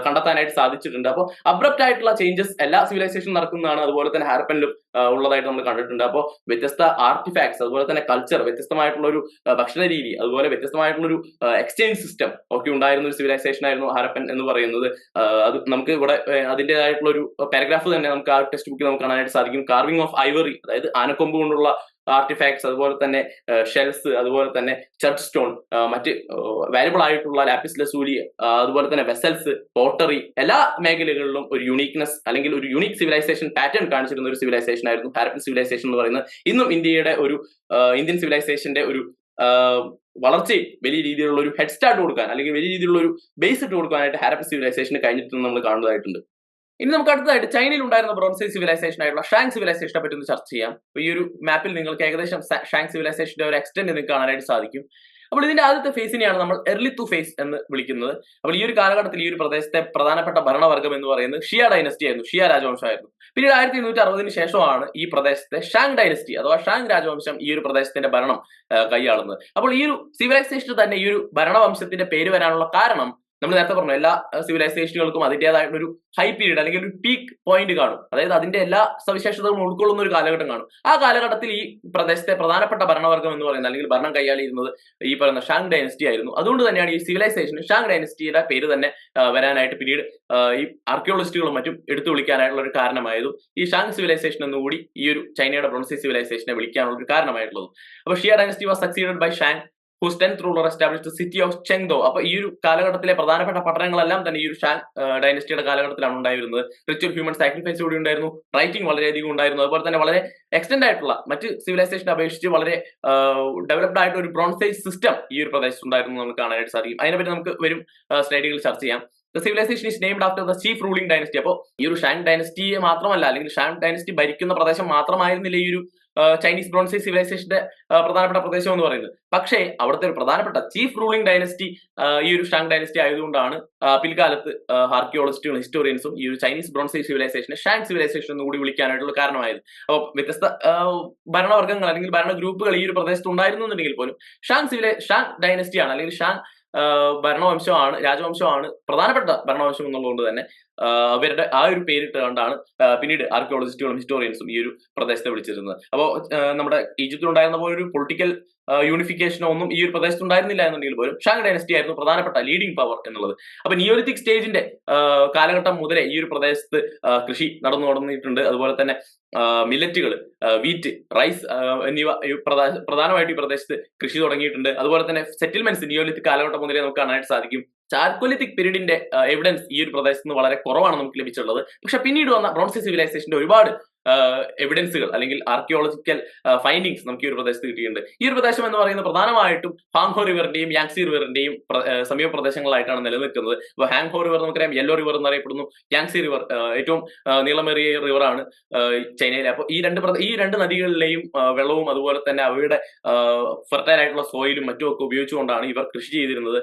കണ്ടെത്താനായിട്ട് സാധിച്ചിട്ടുണ്ട്. അപ്പോൾ അബ്രപ്റ്റ് ആയിട്ടുള്ള ചേഞ്ചസ് എല്ലാ സിവിലൈസേഷനും നടക്കുന്നതാണ്, അതുപോലെ തന്നെ ഹാരപ്പനിലും ഉള്ളതായിട്ട് നമ്മൾ കണ്ടിട്ടുണ്ട്. അപ്പോൾ വ്യത്യസ്ത ആർട്ടിഫാക്ട്സ്, അതുപോലെ തന്നെ കൾച്ചർ, വ്യത്യസ്തമായിട്ടുള്ള ഒരു ഭക്ഷണ രീതി, അതുപോലെ വ്യത്യസ്തമായിട്ടുള്ള ഒരു എക്സ്ചേഞ്ച് സിസ്റ്റം ഒക്കെ ഉണ്ടായിരുന്ന ഒരു സിവിലൈസേഷൻ ആയിരുന്നു ഹാരപ്പൻ എന്ന് പറയുന്നത്. അത് നമുക്ക് ഇവിടെ അതിൻ്റെതായിട്ടുള്ള ഒരു പാരഗ്രാഫ് തന്നെ നമുക്ക് ആ ടെക്സ്റ്റ് ബുക്കിൽ നമുക്ക് കാണാനായിട്ട് സാധിക്കും. കാർവിംഗ് ഓഫ് ഐവറി, അതായത് ആനക്കൊമ്പ് കൊണ്ടുള്ള ആർട്ടിഫാക്ട്സ്, അതുപോലെ തന്നെ ഷെൽസ്, അതുപോലെ തന്നെ ചർച്ച് സ്റ്റോൺ, മറ്റ് വാല്യുബിൾ ആയിട്ടുള്ള ലാപ്പിസ് ലസൂലി, അതുപോലെ തന്നെ വെസൽസ്, പോട്ടറി, എല്ലാ മേഖലകളിലും ഒരു യൂണീക്നെസ് അല്ലെങ്കിൽ ഒരു യൂണീക് സിവിലൈസേഷൻ പാറ്റേൺ കാണിച്ചിരുന്ന ഒരു സിവിലൈസേഷൻ ആയിരുന്നു ഹാരപ്പൻ സിവിലൈസേഷൻ എന്ന് പറയുന്നത്. ഇന്നും ഇന്ത്യയുടെ ഒരു ഇന്ത്യൻ സിവിലൈസേഷന്റെ ഒരു വളർച്ചയിൽ വലിയ രീതിയിലുള്ള ഒരു ഹെഡ് സ്റ്റാർട്ട് കൊടുക്കാൻ അല്ലെങ്കിൽ വലിയ രീതിയിലുള്ള ഒരു ബേസ് ഇട്ട് കൊടുക്കാനായിട്ട് ഹാരപ്പൻ സിവിലൈസേഷന് കഴിഞ്ഞിട്ട് നമ്മൾ കാണുന്നതായിട്ടുണ്ട്. ഇനി നമുക്ക് അടുത്തതായിട്ട് ചൈനയിൽ ഉണ്ടായിരുന്ന ബ്രോൺസ് സിവിലൈസേഷൻ ആയിട്ടുള്ള ഷാങ് സിവിലൈസേഷനെ പറ്റി ഒന്ന് ചർച്ച ചെയ്യാം. ഈ ഒരു മാപ്പിൽ നിങ്ങൾക്ക് ഏകദേശം ഷാങ് സിവിലൈസേഷന്റെ ഒരു എക്സ്റ്റെന്റ് നിങ്ങൾക്ക് കാണാനായിട്ട് സാധിക്കും. അപ്പോൾ ഇതിന്റെ ആദ്യത്തെ ഫേസിനെയാണ് നമ്മൾ എർലിത്തു ഫേസ് എന്ന് വിളിക്കുന്നത്. അപ്പോൾ ഈ ഒരു കാലഘട്ടത്തിൽ ഈ ഒരു പ്രദേശത്തെ പ്രധാനപ്പെട്ട ഭരണവർഗം എന്ന് പറയുന്നത് ഷിയ ഡൈനസ്റ്റി ആയിരുന്നു, ഷിയ രാജവംശമായിരുന്നു. പിന്നീട് 1860 ശേഷമാണ് ഈ പ്രദേശത്തെ ഷാങ് ഡൈനസ്റ്റി അഥവാ ഷാങ് രാജവംശം ഈ ഒരു പ്രദേശത്തിന്റെ ഭരണം കൈയാളുന്നത്. അപ്പോൾ ഈ ഒരു സിവിലൈസേഷന് തന്നെ ഈ ഒരു ഭരണവംശത്തിന്റെ പേര് വരാനുള്ള കാരണം നമ്മൾ നേരത്തെ പറഞ്ഞു, എല്ലാ സിവിലൈസേഷനുകൾക്കും അതിൻ്റെതായിട്ടുള്ള ഒരു ഹൈ പീരീഡ് അല്ലെങ്കിൽ ഒരു പീക്ക് പോയിന്റ് കാണും, അതായത് അതിന്റെ എല്ലാ സവിശേഷതകളും ഉൾക്കൊള്ളുന്ന ഒരു കാലഘട്ടം കാണും. ആ കാലഘട്ടത്തിൽ ഈ പ്രദേശത്തെ പ്രധാനപ്പെട്ട ഭരണവർഗം എന്ന് പറയുന്നത് അല്ലെങ്കിൽ ഭരണം കൈയാളിയിരുന്നത് ഈ പറയുന്ന ഷാങ് ഡൈനസ്റ്റി ആയിരുന്നു. അതുകൊണ്ട് തന്നെയാണ് ഈ സിവിലൈസേഷൻ ഷാങ് ഡൈനസ്റ്റിയുടെ പേര് തന്നെ വരാനായിട്ട് പിന്നീട് ഈ ആർക്കിയോളജിസ്റ്റുകളും മറ്റും എടുത്തു വിളിക്കാനായിട്ടുള്ള ഒരു കാരണമായതും ഈ ഷാങ് സിവിലൈസേഷൻ എന്നുകൂടി ഈ ഒരു ചൈനയുടെ ബ്രോൺസ് സിവിലൈസേഷനെ വിളിക്കാനുള്ള ഒരു കാരണമായിട്ടുള്ളത്. അപ്പോൾ Xia dynasty was succeeded by Shang whose 10th ruler established the city of Chengdu. അപ്പൊ ഈ ഒരു കാലഘട്ടത്തിലെ പ്രധാനപ്പെട്ട പഠനങ്ങളെല്ലാം തന്നെ ഈ ഒരു ഷാങ് ഡൈനസ്റ്റിയുടെ കാലഘട്ടത്തിലാണ് ഉണ്ടായിരുന്നത്. റിച്വൽ ഹ്യൂമൻ സാക്രിഫൈസ് കൂടി ഉണ്ടായിരുന്നു, റൈറ്റിംഗ് വളരെയധികം ഉണ്ടായിരുന്നു, അതുപോലെ തന്നെ വളരെ എക്സ്റ്റെൻഡ് ആയിട്ടുള്ള മറ്റ് സിവിലൈസേഷനെ അപേക്ഷിച്ച് വളരെ ഡെവലപ്ഡ് ആയിട്ട് ഒരു ബ്രോൺസ് ഏജ് സിസ്റ്റം ഈ ഒരു പ്രദേശത്ത് ഉണ്ടായിരുന്നു നമുക്ക് കാണാനായിട്ട് സാധിക്കും. അതിനെപ്പറ്റി നമുക്ക് വരും സ്ലൈഡുകളിൽ ചർച്ച ചെയ്യാം. The civilization is named after the chief ruling dynasty. അപ്പോൾ ഈ ഒരു ഷാങ് ഡൈനസ്റ്റിയെ മാത്രമല്ല, അല്ലെങ്കിൽ ഷാങ് ഡൈനസ്റ്റി ഭരിക്കുന്ന പ്രദേശം മാത്രമായിരുന്നില്ല ഈ ഒരു ചൈനീസ് ബ്രോൺസ് ഏജ് സിവിലൈസേഷന്റെ പ്രധാനപ്പെട്ട പ്രദേശം എന്ന് പറയുന്നത്. പക്ഷേ അവിടുത്തെ ഒരു പ്രധാനപ്പെട്ട ചീഫ് റൂളിംഗ് ഡൈനസ്റ്റി ഈ ഒരു ഷാങ് ഡൈനസ്റ്റി ആയതുകൊണ്ടാണ് പിൽക്കാലത്ത് ആർക്കിയോളജിസ്റ്റുകളും ഹിസ്റ്റോറിയൻസും ഈ ഒരു ചൈനീസ് ബ്രോൺസ് ഏജ് സിവിലൈസേഷനെ ഷാങ് സിവിലൈസേഷൻ എന്ന് കൂടി വിളിക്കാനായിട്ടുള്ള കാരണമായത്. അപ്പോൾ വ്യത്യസ്ത ഭരണവർഗ്ഗങ്ങൾ അല്ലെങ്കിൽ ഭരണ ഗ്രൂപ്പുകൾ ഈ ഒരു പ്രദേശത്ത് ഉണ്ടായിരുന്നുണ്ടെങ്കിൽ പോലും ഷാങ് ഡൈനസ്റ്റിയാണ് അല്ലെങ്കിൽ ഷാങ് ഭരണവംശമാണ്, രാജവംശമാണ് പ്രധാനപ്പെട്ട ഭരണവംശം എന്നുള്ളതുകൊണ്ട് തന്നെ അവരുടെ ആ ഒരു പേരിട്ട് കണ്ടാണ് പിന്നീട് ആർക്കിയോളജിസ്റ്റുകളും ഹിസ്റ്റോറിയൻസും ഈ ഒരു പ്രദേശത്തെ വിളിച്ചിരുന്നത്. അപ്പോൾ നമ്മുടെ ഈജിപ്തിൽ ഉണ്ടായിരുന്ന പോലെ ഒരു പൊളിറ്റിക്കൽ യൂണിഫിക്കേഷനോ ഒന്നും ഈ ഒരു പ്രദേശത്ത് ഉണ്ടായിരുന്നില്ല എന്നുണ്ടെങ്കിൽ പോലും ഷാങ് ഡൈനസ്റ്റി ആയിരുന്നു പ്രധാനപ്പെട്ട ലീഡിംഗ് പവർ എന്നുള്ളത്. അപ്പൊ നിയോലിത്തിക് സ്റ്റേജിന്റെ കാലഘട്ടം മുതലേ ഈ ഒരു പ്രദേശത്ത് കൃഷി നടന്നിട്ടുണ്ട്. അതുപോലെ തന്നെ മില്ലറ്റുകൾ, വീറ്റ്, റൈസ് എന്നിവ പ്രധാനമായിട്ട് ഈ പ്രദേശത്ത് കൃഷി തുടങ്ങിയിട്ടുണ്ട്. അതുപോലെ തന്നെ സെറ്റിൽമെന്റ്സ് നിയോലിത്തിക് കാലഘട്ടം മുതലേ നമുക്ക് കാണാനായിട്ട് സാധിക്കും. ചാൽക്കൊലിത്തിക് പീരീഡിന്റെ എവിഡൻസ് ഈ ഒരു പ്രദേശത്ത് നിന്ന് വളരെ കുറവാണ് നമുക്ക് ലഭിച്ചിട്ടുള്ളത്. പക്ഷെ പിന്നീട് വന്ന ബ്രോൺസ് സിവിലൈസേഷന്റെ ഒരുപാട് എവിഡൻസുകൾ അല്ലെങ്കിൽ ആർക്കിയോളജിക്കൽ ഫൈൻഡിങ്സ് നമുക്ക് ഈ ഒരു പ്രദേശത്ത് കിട്ടിയിട്ടുണ്ട്. ഈ ഒരു പ്രദേശം എന്ന് പറയുന്നത് പ്രധാനമായിട്ടും ഹാങ്ഹോ റിവറിന്റെയും യാങ്സി റിവറിന്റെയും സമീപ പ്രദേശങ്ങളായിട്ടാണ് നിലനിൽക്കുന്നത്. അപ്പോൾ ഹാങ്ഹോ റിവർ നമുക്കറിയാം യെല്ലോ റിവർ എന്നറിയപ്പെടുന്നു. യാങ്സി റിവർ ഏറ്റവും നീളമേറിയ റിവറാണ് ചൈനയിലെ. അപ്പോൾ ഈ രണ്ട് നദികളിലെയും വെള്ളവും അതുപോലെ തന്നെ അവയുടെ ഫെർട്ടൈൽ ആയിട്ടുള്ള സോയിലും മറ്റുമൊക്കെ ഉപയോഗിച്ചുകൊണ്ടാണ് ഇവർ കൃഷി ചെയ്തിരുന്നത്.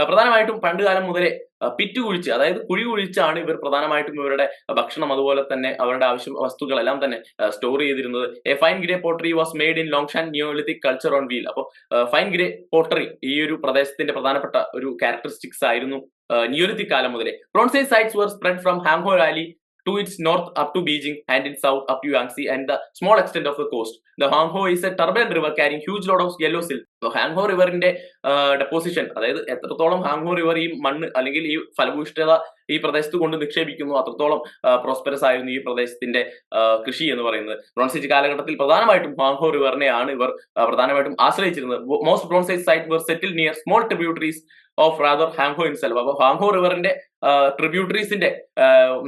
പ്രധാനമായിട്ടും പണ്ടുകാലം മുതലേ പിറ്റ് കുഴിച്ച്, അതായത് കുഴി കുഴിച്ചാണ് ഇവർ പ്രധാനമായിട്ടും ഇവരുടെ ഭക്ഷണം അതുപോലെ തന്നെ അവരുടെ ആവശ്യം വസ്തുക്കളെല്ലാം തന്നെ സ്റ്റോർ ചെയ്തിരുന്നത്. A fine grey pottery was made in Longshan neolithic culture on wheel. അപ്പോൾ ഫൈൻ ഗ്രേ പോട്ടറി ഈ ഒരു പ്രദേശത്തിന്റെ പ്രധാനപ്പെട്ട ഒരു ക്യാരക്ടറിസ്റ്റിക്സ് ആയിരുന്നു നിയോലിത്തിക് കാലം മുതലേ. Bronze age sites were spread from Hanghou Valley to its north up to Beijing and in south up to Yangtze and the small extent of the coast. The Hanghou is a turbulent river carrying huge load of yellow silt. So Hwang Ho റിവറിന്റെ deposition, അതായത് എത്രത്തോളം ഹാങ്ഹോ river ഈ മണ്ണ് അല്ലെങ്കിൽ ഈ ഫലഭൂയിഷ്ഠത ഈ പ്രദേശത്ത് കൊണ്ട് നിക്ഷേപിക്കുന്നു അത്രത്തോളം പ്രോസ്പെറസ് ആയിരുന്നു ഈ പ്രദേശത്തിന്റെ കൃഷി എന്ന് പറയുന്നത്. ബ്രോൺസ് ഏജ് കാലഘട്ടത്തിൽ പ്രധാനമായിട്ടും ഹാങ്ഹോ റിവറിനെയാണ് ഇവർ പ്രധാനമായിട്ടും ആശ്രയിച്ചിരുന്നത്. Most bronze age site were settled near small tributaries of rather Hwang Ho itself. അപ്പോൾ ഹാങ്ഹോ റിവറിന്റെ ട്രിബ്യൂട്ടറീസിന്റെ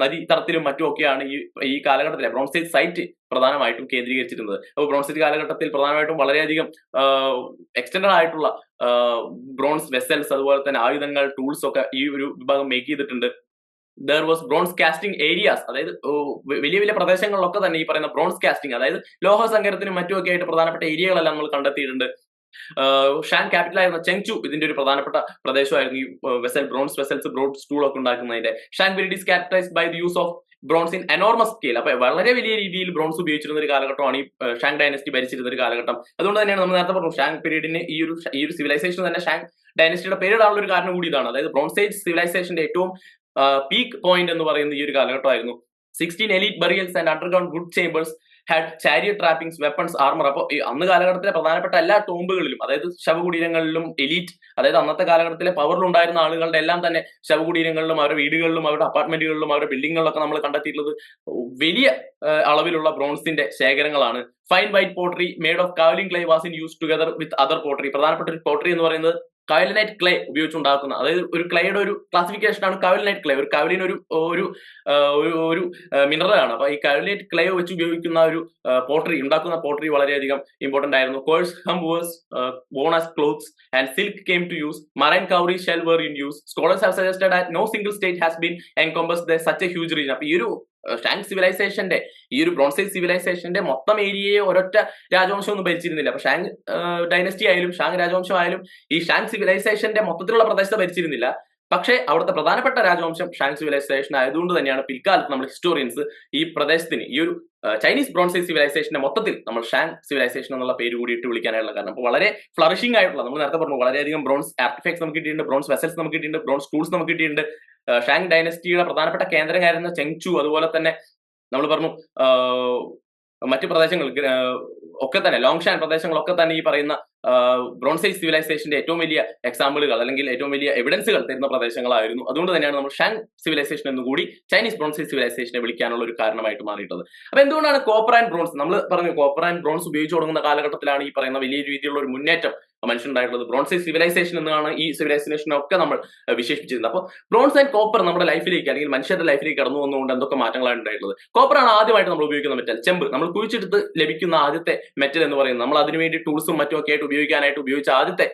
നദി തടത്തിലും മറ്റുമൊക്കെയാണ് ഈ കാലഘട്ടത്തിലെ ബ്രോൺസ് ഏജ് സൈറ്റ് പ്രധാനമായിട്ടും കേന്ദ്രീകരിച്ചിരുന്നത്. അപ്പോൾ ബ്രോൺസ് ഏജ് കാലഘട്ടത്തിൽ പ്രധാനമായിട്ടും വളരെയധികം എക്സ്റ്റൻഡ് ആയിട്ടുള്ള ബ്രോൺസ് വെസൽസ് അതുപോലെ തന്നെ ആയുധങ്ങൾ, ടൂൾസ് ഒക്കെ ഈ ഒരു വിഭാഗം മേക്ക് ചെയ്തിട്ടുണ്ട്. There was bronze casting areas, അതായത് വലിയ വലിയ പ്രദേശങ്ങളിലൊക്കെ തന്നെ ഈ പറയുന്ന ബ്രോൺസ് കാസ്റ്റിംഗ്, അതായത് ലോഹസങ്കരത്തിനും മറ്റുമൊക്കെ ആയിട്ട് പ്രധാനപ്പെട്ട ഏരിയകളെല്ലാം നമ്മൾ കണ്ടെത്തിയിട്ടുണ്ട്. ഷാൻ ക്യാപിറ്റൽ ആയിരുന്ന ചെങ്ചു ഇതിന്റെ ഒരു പ്രധാനപ്പെട്ട പ്രദേശമായിരുന്നു ഈ ബ്രോൺസ് വെസൽസ്, ബ്രോഡ് സ്റ്റൂൾ ഒക്കെ ഉണ്ടാക്കുന്നതിന്റെ. Shang period is characterised by the use of bronze in enormous scale. അപ്പൊ വളരെ വലിയ രീതിയിൽ ബ്രോൺസ് ഉപയോഗിച്ചിരുന്ന ഒരു കാലഘട്ടമാണ് ഈ ഷാങ് ഡൈനസ്റ്റി ഭരിച്ചിരുന്ന ഒരു കാലഘട്ടം. അതുകൊണ്ട് തന്നെയാണ് നമ്മൾ നേരത്തെ പറഞ്ഞു ഷാങ് പീരീഡിന് ഈ ഒരു സിവിലൈസേഷൻ തന്നെ ഷാങ് ഡൈനസ്റ്റിയുടെ പേരിടാനുള്ള ഒരു കാരണം കൂടി ഇതാണ്. അതായത് ബ്രോൺസ് ഏജ് സിവിലൈസേഷന്റെ ഏറ്റവും പീക്ക് പോയിന്റ് എന്ന് പറയുന്നത് ഈ ഒരു കാലഘട്ടമായിരുന്നു. 16 elite burials and underground wood chambers had chariot trappings, weapons, armor. അപ്പോൾ അന്ന് കാലഘട്ടത്തിലെ പ്രധാനപ്പെട്ട എല്ലാ ടോംബുകളിലും, അതായത് ശവകുടീരങ്ങളിലും എലീറ്റ്, അതായത് അന്നത്തെ കാലഘട്ടത്തിലെ പവറിലുണ്ടായിരുന്ന ആളുകളുടെ എല്ലാം തന്നെ ശവകുടീരങ്ങളിലും അവരുടെ വീടുകളിലും അവരുടെ അപ്പാർട്ട്മെന്റുകളിലും അവരുടെ ബിൽഡിങ്ങുകളിലൊക്കെ നമ്മൾ കണ്ടെത്തിയിട്ടുള്ളത് വലിയ അളവിലുള്ള ബ്രോൺസിന്റെ ശേഖരങ്ങളാണ്. Fine white pottery made of kaolin clay was in use together with other pottery. പ്രധാനപ്പെട്ട ഒരു പോട്ടറി എന്ന് പറയുന്നത് കവലിനൈറ്റ് ക്ലേ ഉപയോഗിച്ചുണ്ടാക്കുന്ന, അതായത് ഒരു ക്ലേയുടെ ഒരു ക്ലാസിഫിക്കേഷൻ ആണ് കവലിനൈറ്റ് ക്ലേ. ഒരു കവലിൻ ഒരു മിനറലാണ്. അപ്പൊ ഈ കവലിനൈറ്റ് ക്ലേ വെച്ച് ഉപയോഗിക്കുന്ന ഒരു പോട്ടറി ഉണ്ടാക്കുന്ന പോട്ടറി വളരെയധികം ഇമ്പോർട്ടന്റ് ആയിരുന്നു. Coarse hempers worn as clothes and silk came to use. Marine cowrie shell were in use. Scholars have suggested that no single state has been encompassed by such a huge region. അപ്പൊ ഈ ഒരു Shang സിവിലൈസേഷന്റെ ഈ ഒരു bronze age സിവിലൈസേഷന്റെ മൊത്തം ഏരിയയെ ഒരൊറ്റ രാജവംശം ഒന്നും ഭരിച്ചിരുന്നില്ല. അപ്പൊ ഷാങ് ഡൈനസ്റ്റി ആയാലും ഷാങ് രാജവംശം ആയാലും ഈ ഷാങ് സിവിലൈസേഷന്റെ മൊത്തത്തിലുള്ള പ്രദേശത്തെ ഭരിച്ചിരുന്നില്ല. പക്ഷേ അവിടുത്തെ പ്രധാനപ്പെട്ട രാജവംശം ഷാങ് സിവിലൈസേഷൻ ആയതുകൊണ്ട് തന്നെയാണ് പിൽക്കാലത്ത് നമ്മൾ ഹിസ്റ്റോറിയൻസ് ഈ പ്രദേശത്തിന് ഈ ഒരു ചൈനീസ് ബ്രോൺസ് ഏജ് സിവിലൈസേഷന്റെ മൊത്തത്തിൽ നമ്മൾ ഷാങ് സിവിലൈസേഷൻ എന്നുള്ള പേര് കൂടി ഇട്ട് വിളിക്കാനുള്ള കാരണം. അപ്പോൾ വളരെ ഫ്ലറിഷിംഗ് ആയിട്ടുള്ള, നമ്മൾ നേരത്തെ പറഞ്ഞു, വളരെയധികം ബ്രോൺസ് ആർട്ടിഫാക്ട്സ് നമുക്ക് കിട്ടിയിട്ടുണ്ട്, ബ്രോൺസ് വെസൽസ് നമുക്ക് കിട്ടിയിട്ടുണ്ട്, ബ്രോൺസ് ടൂൾസ് നമുക്ക് കിട്ടിയിട്ടുണ്ട്. ഷാങ് ഡൈനസ്റ്റിയുടെ പ്രധാനപ്പെട്ട കേന്ദ്രമായിരുന്ന ചെങ്ചു, അതുപോലെ തന്നെ നമ്മൾ പറഞ്ഞു മറ്റു പ്രദേശങ്ങൾ ഒക്കെ തന്നെ ലോങ്ഷാൻ പ്രദേശങ്ങളൊക്കെ തന്നെ ഈ പറയുന്ന ബ്രോൺസ് ഏജ് സിവിലൈസേഷന്റെ ഏറ്റവും വലിയ എക്സാമ്പിളുകൾ അല്ലെങ്കിൽ ഏറ്റവും വലിയ എവിഡൻസുകൾ തരുന്ന പ്രദേശങ്ങളായിരുന്നു. അതുകൊണ്ട് തന്നെയാണ് നമ്മൾ ഷാങ് സിവിലൈസേഷൻ എന്നുകൂടി ചൈനീസ് ബ്രോൺസ് ഏജ് സിവിലൈസേഷനെ വിളിക്കാനുള്ള ഒരു കാരണമായിട്ട് മാറിയിട്ടുള്ളത്. അപ്പൊ എന്തുകൊണ്ടാണ് കോപ്പർ ആൻഡ് ബ്രോൺസ്, നമ്മൾ പറഞ്ഞു കോപ്പർ ആൻഡ് ബ്രോൺസ് ഉപയോഗിച്ച് തുടങ്ങുന്ന കാലഘട്ടത്തിലാണ് ഈ പറയുന്ന വലിയ രീതിയിലുള്ള ഒരു മുന്നേറ്റം മനുഷ്യനുണ്ടായിട്ടുള്ളത്. ബ്രോൺസ് ഏജ് സിവിലൈസേഷൻ എന്നാണ് ഈ സിവിലൈസേഷനൊക്കെ നമ്മൾ വിശേഷിപ്പിച്ചിരുന്നത്. അപ്പോൾ ബ്രോൺസ് ആൻഡ് കോപ്പർ നമ്മുടെ ലൈഫിലേക്ക് അല്ലെങ്കിൽ മനുഷ്യരുടെ ലൈഫിലേക്ക് കടന്നു വന്നുകൊണ്ട് എന്തൊക്കെ മാറ്റങ്ങളാണ് ഉണ്ടായിട്ടുള്ളത്. കോപ്പറാണ് ആദ്യമായിട്ട് നമ്മൾ ഉപയോഗിക്കുന്ന മെറ്റൽ. ചെമ്പ് നമ്മൾ കുഴിച്ചെടുത്ത് ലഭിക്കുന്ന ആദ്യത്തെ മെറ്റൽ എന്ന് പറയുന്നത്, നമ്മൾ അതിനുവേണ്ടി ടൂൾസും മറ്റും ഒക്കെ ആയിട്ട് ഉപയോഗിച്ച ആദ്യത്തെ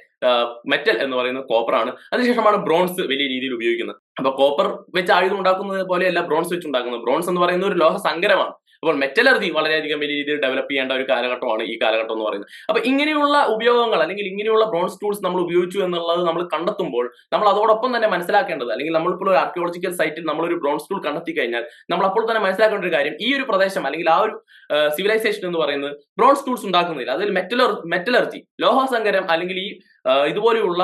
മെറ്റൽ എന്ന് പറയുന്നത് കോപ്പറാണ്. അതിനുശേഷമാണ് ബ്രോൺസ് വലിയ രീതിയിൽ ഉപയോഗിക്കുന്നത്. അപ്പൊ കോപ്പർ വെച്ച് ആയുധം ഉണ്ടാക്കുന്നത് പോലെയല്ല ബ്രോൺസ് വെച്ച് ഉണ്ടാക്കുന്നത്. ബ്രോൺസ് എന്ന് പറയുന്നത് ഒരു ലോഹ സങ്കരമാണ്. അപ്പോൾ മെറ്റലർജി വളരെയധികം വലിയ രീതിയിൽ ഡെവലപ്പ് ചെയ്യേണ്ട ഒരു കാലഘട്ടമാണ് ഈ കാലഘട്ടം എന്ന് പറയുന്നത്. അപ്പൊ ഇങ്ങനെയുള്ള ഉപയോഗങ്ങൾ അല്ലെങ്കിൽ ഇങ്ങനെയുള്ള ബ്രോൺസ് ടൂൾസ് നമ്മൾ ഉപയോഗിച്ചു എന്നുള്ളത് നമ്മൾ കണ്ടെത്തുമ്പോൾ നമ്മൾ അതോടൊപ്പം തന്നെ മനസ്സിലാക്കേണ്ടത്, അല്ലെങ്കിൽ നമ്മളിപ്പോൾ ഒരു ആർക്കിയോളജിക്കൽ സൈറ്റിൽ നമ്മളൊരു ബ്രോൺസ് ടൂൾ കണ്ടെത്തി കഴിഞ്ഞാൽ നമ്മൾ അപ്പോൾ തന്നെ മനസ്സിലാക്കേണ്ട ഒരു കാര്യം, ഈ ഒരു പ്രദേശം അല്ലെങ്കിൽ ആ ഒരു സിവിലൈസേഷൻ എന്ന് പറയുന്നത് ബ്രോൺസ് ടൂൾസ് ഉണ്ടാക്കുന്നില്ല. അതിൽ മെറ്റലർജി ലോഹസങ്കരം അല്ലെങ്കിൽ ഈ ഇതുപോലെയുള്ള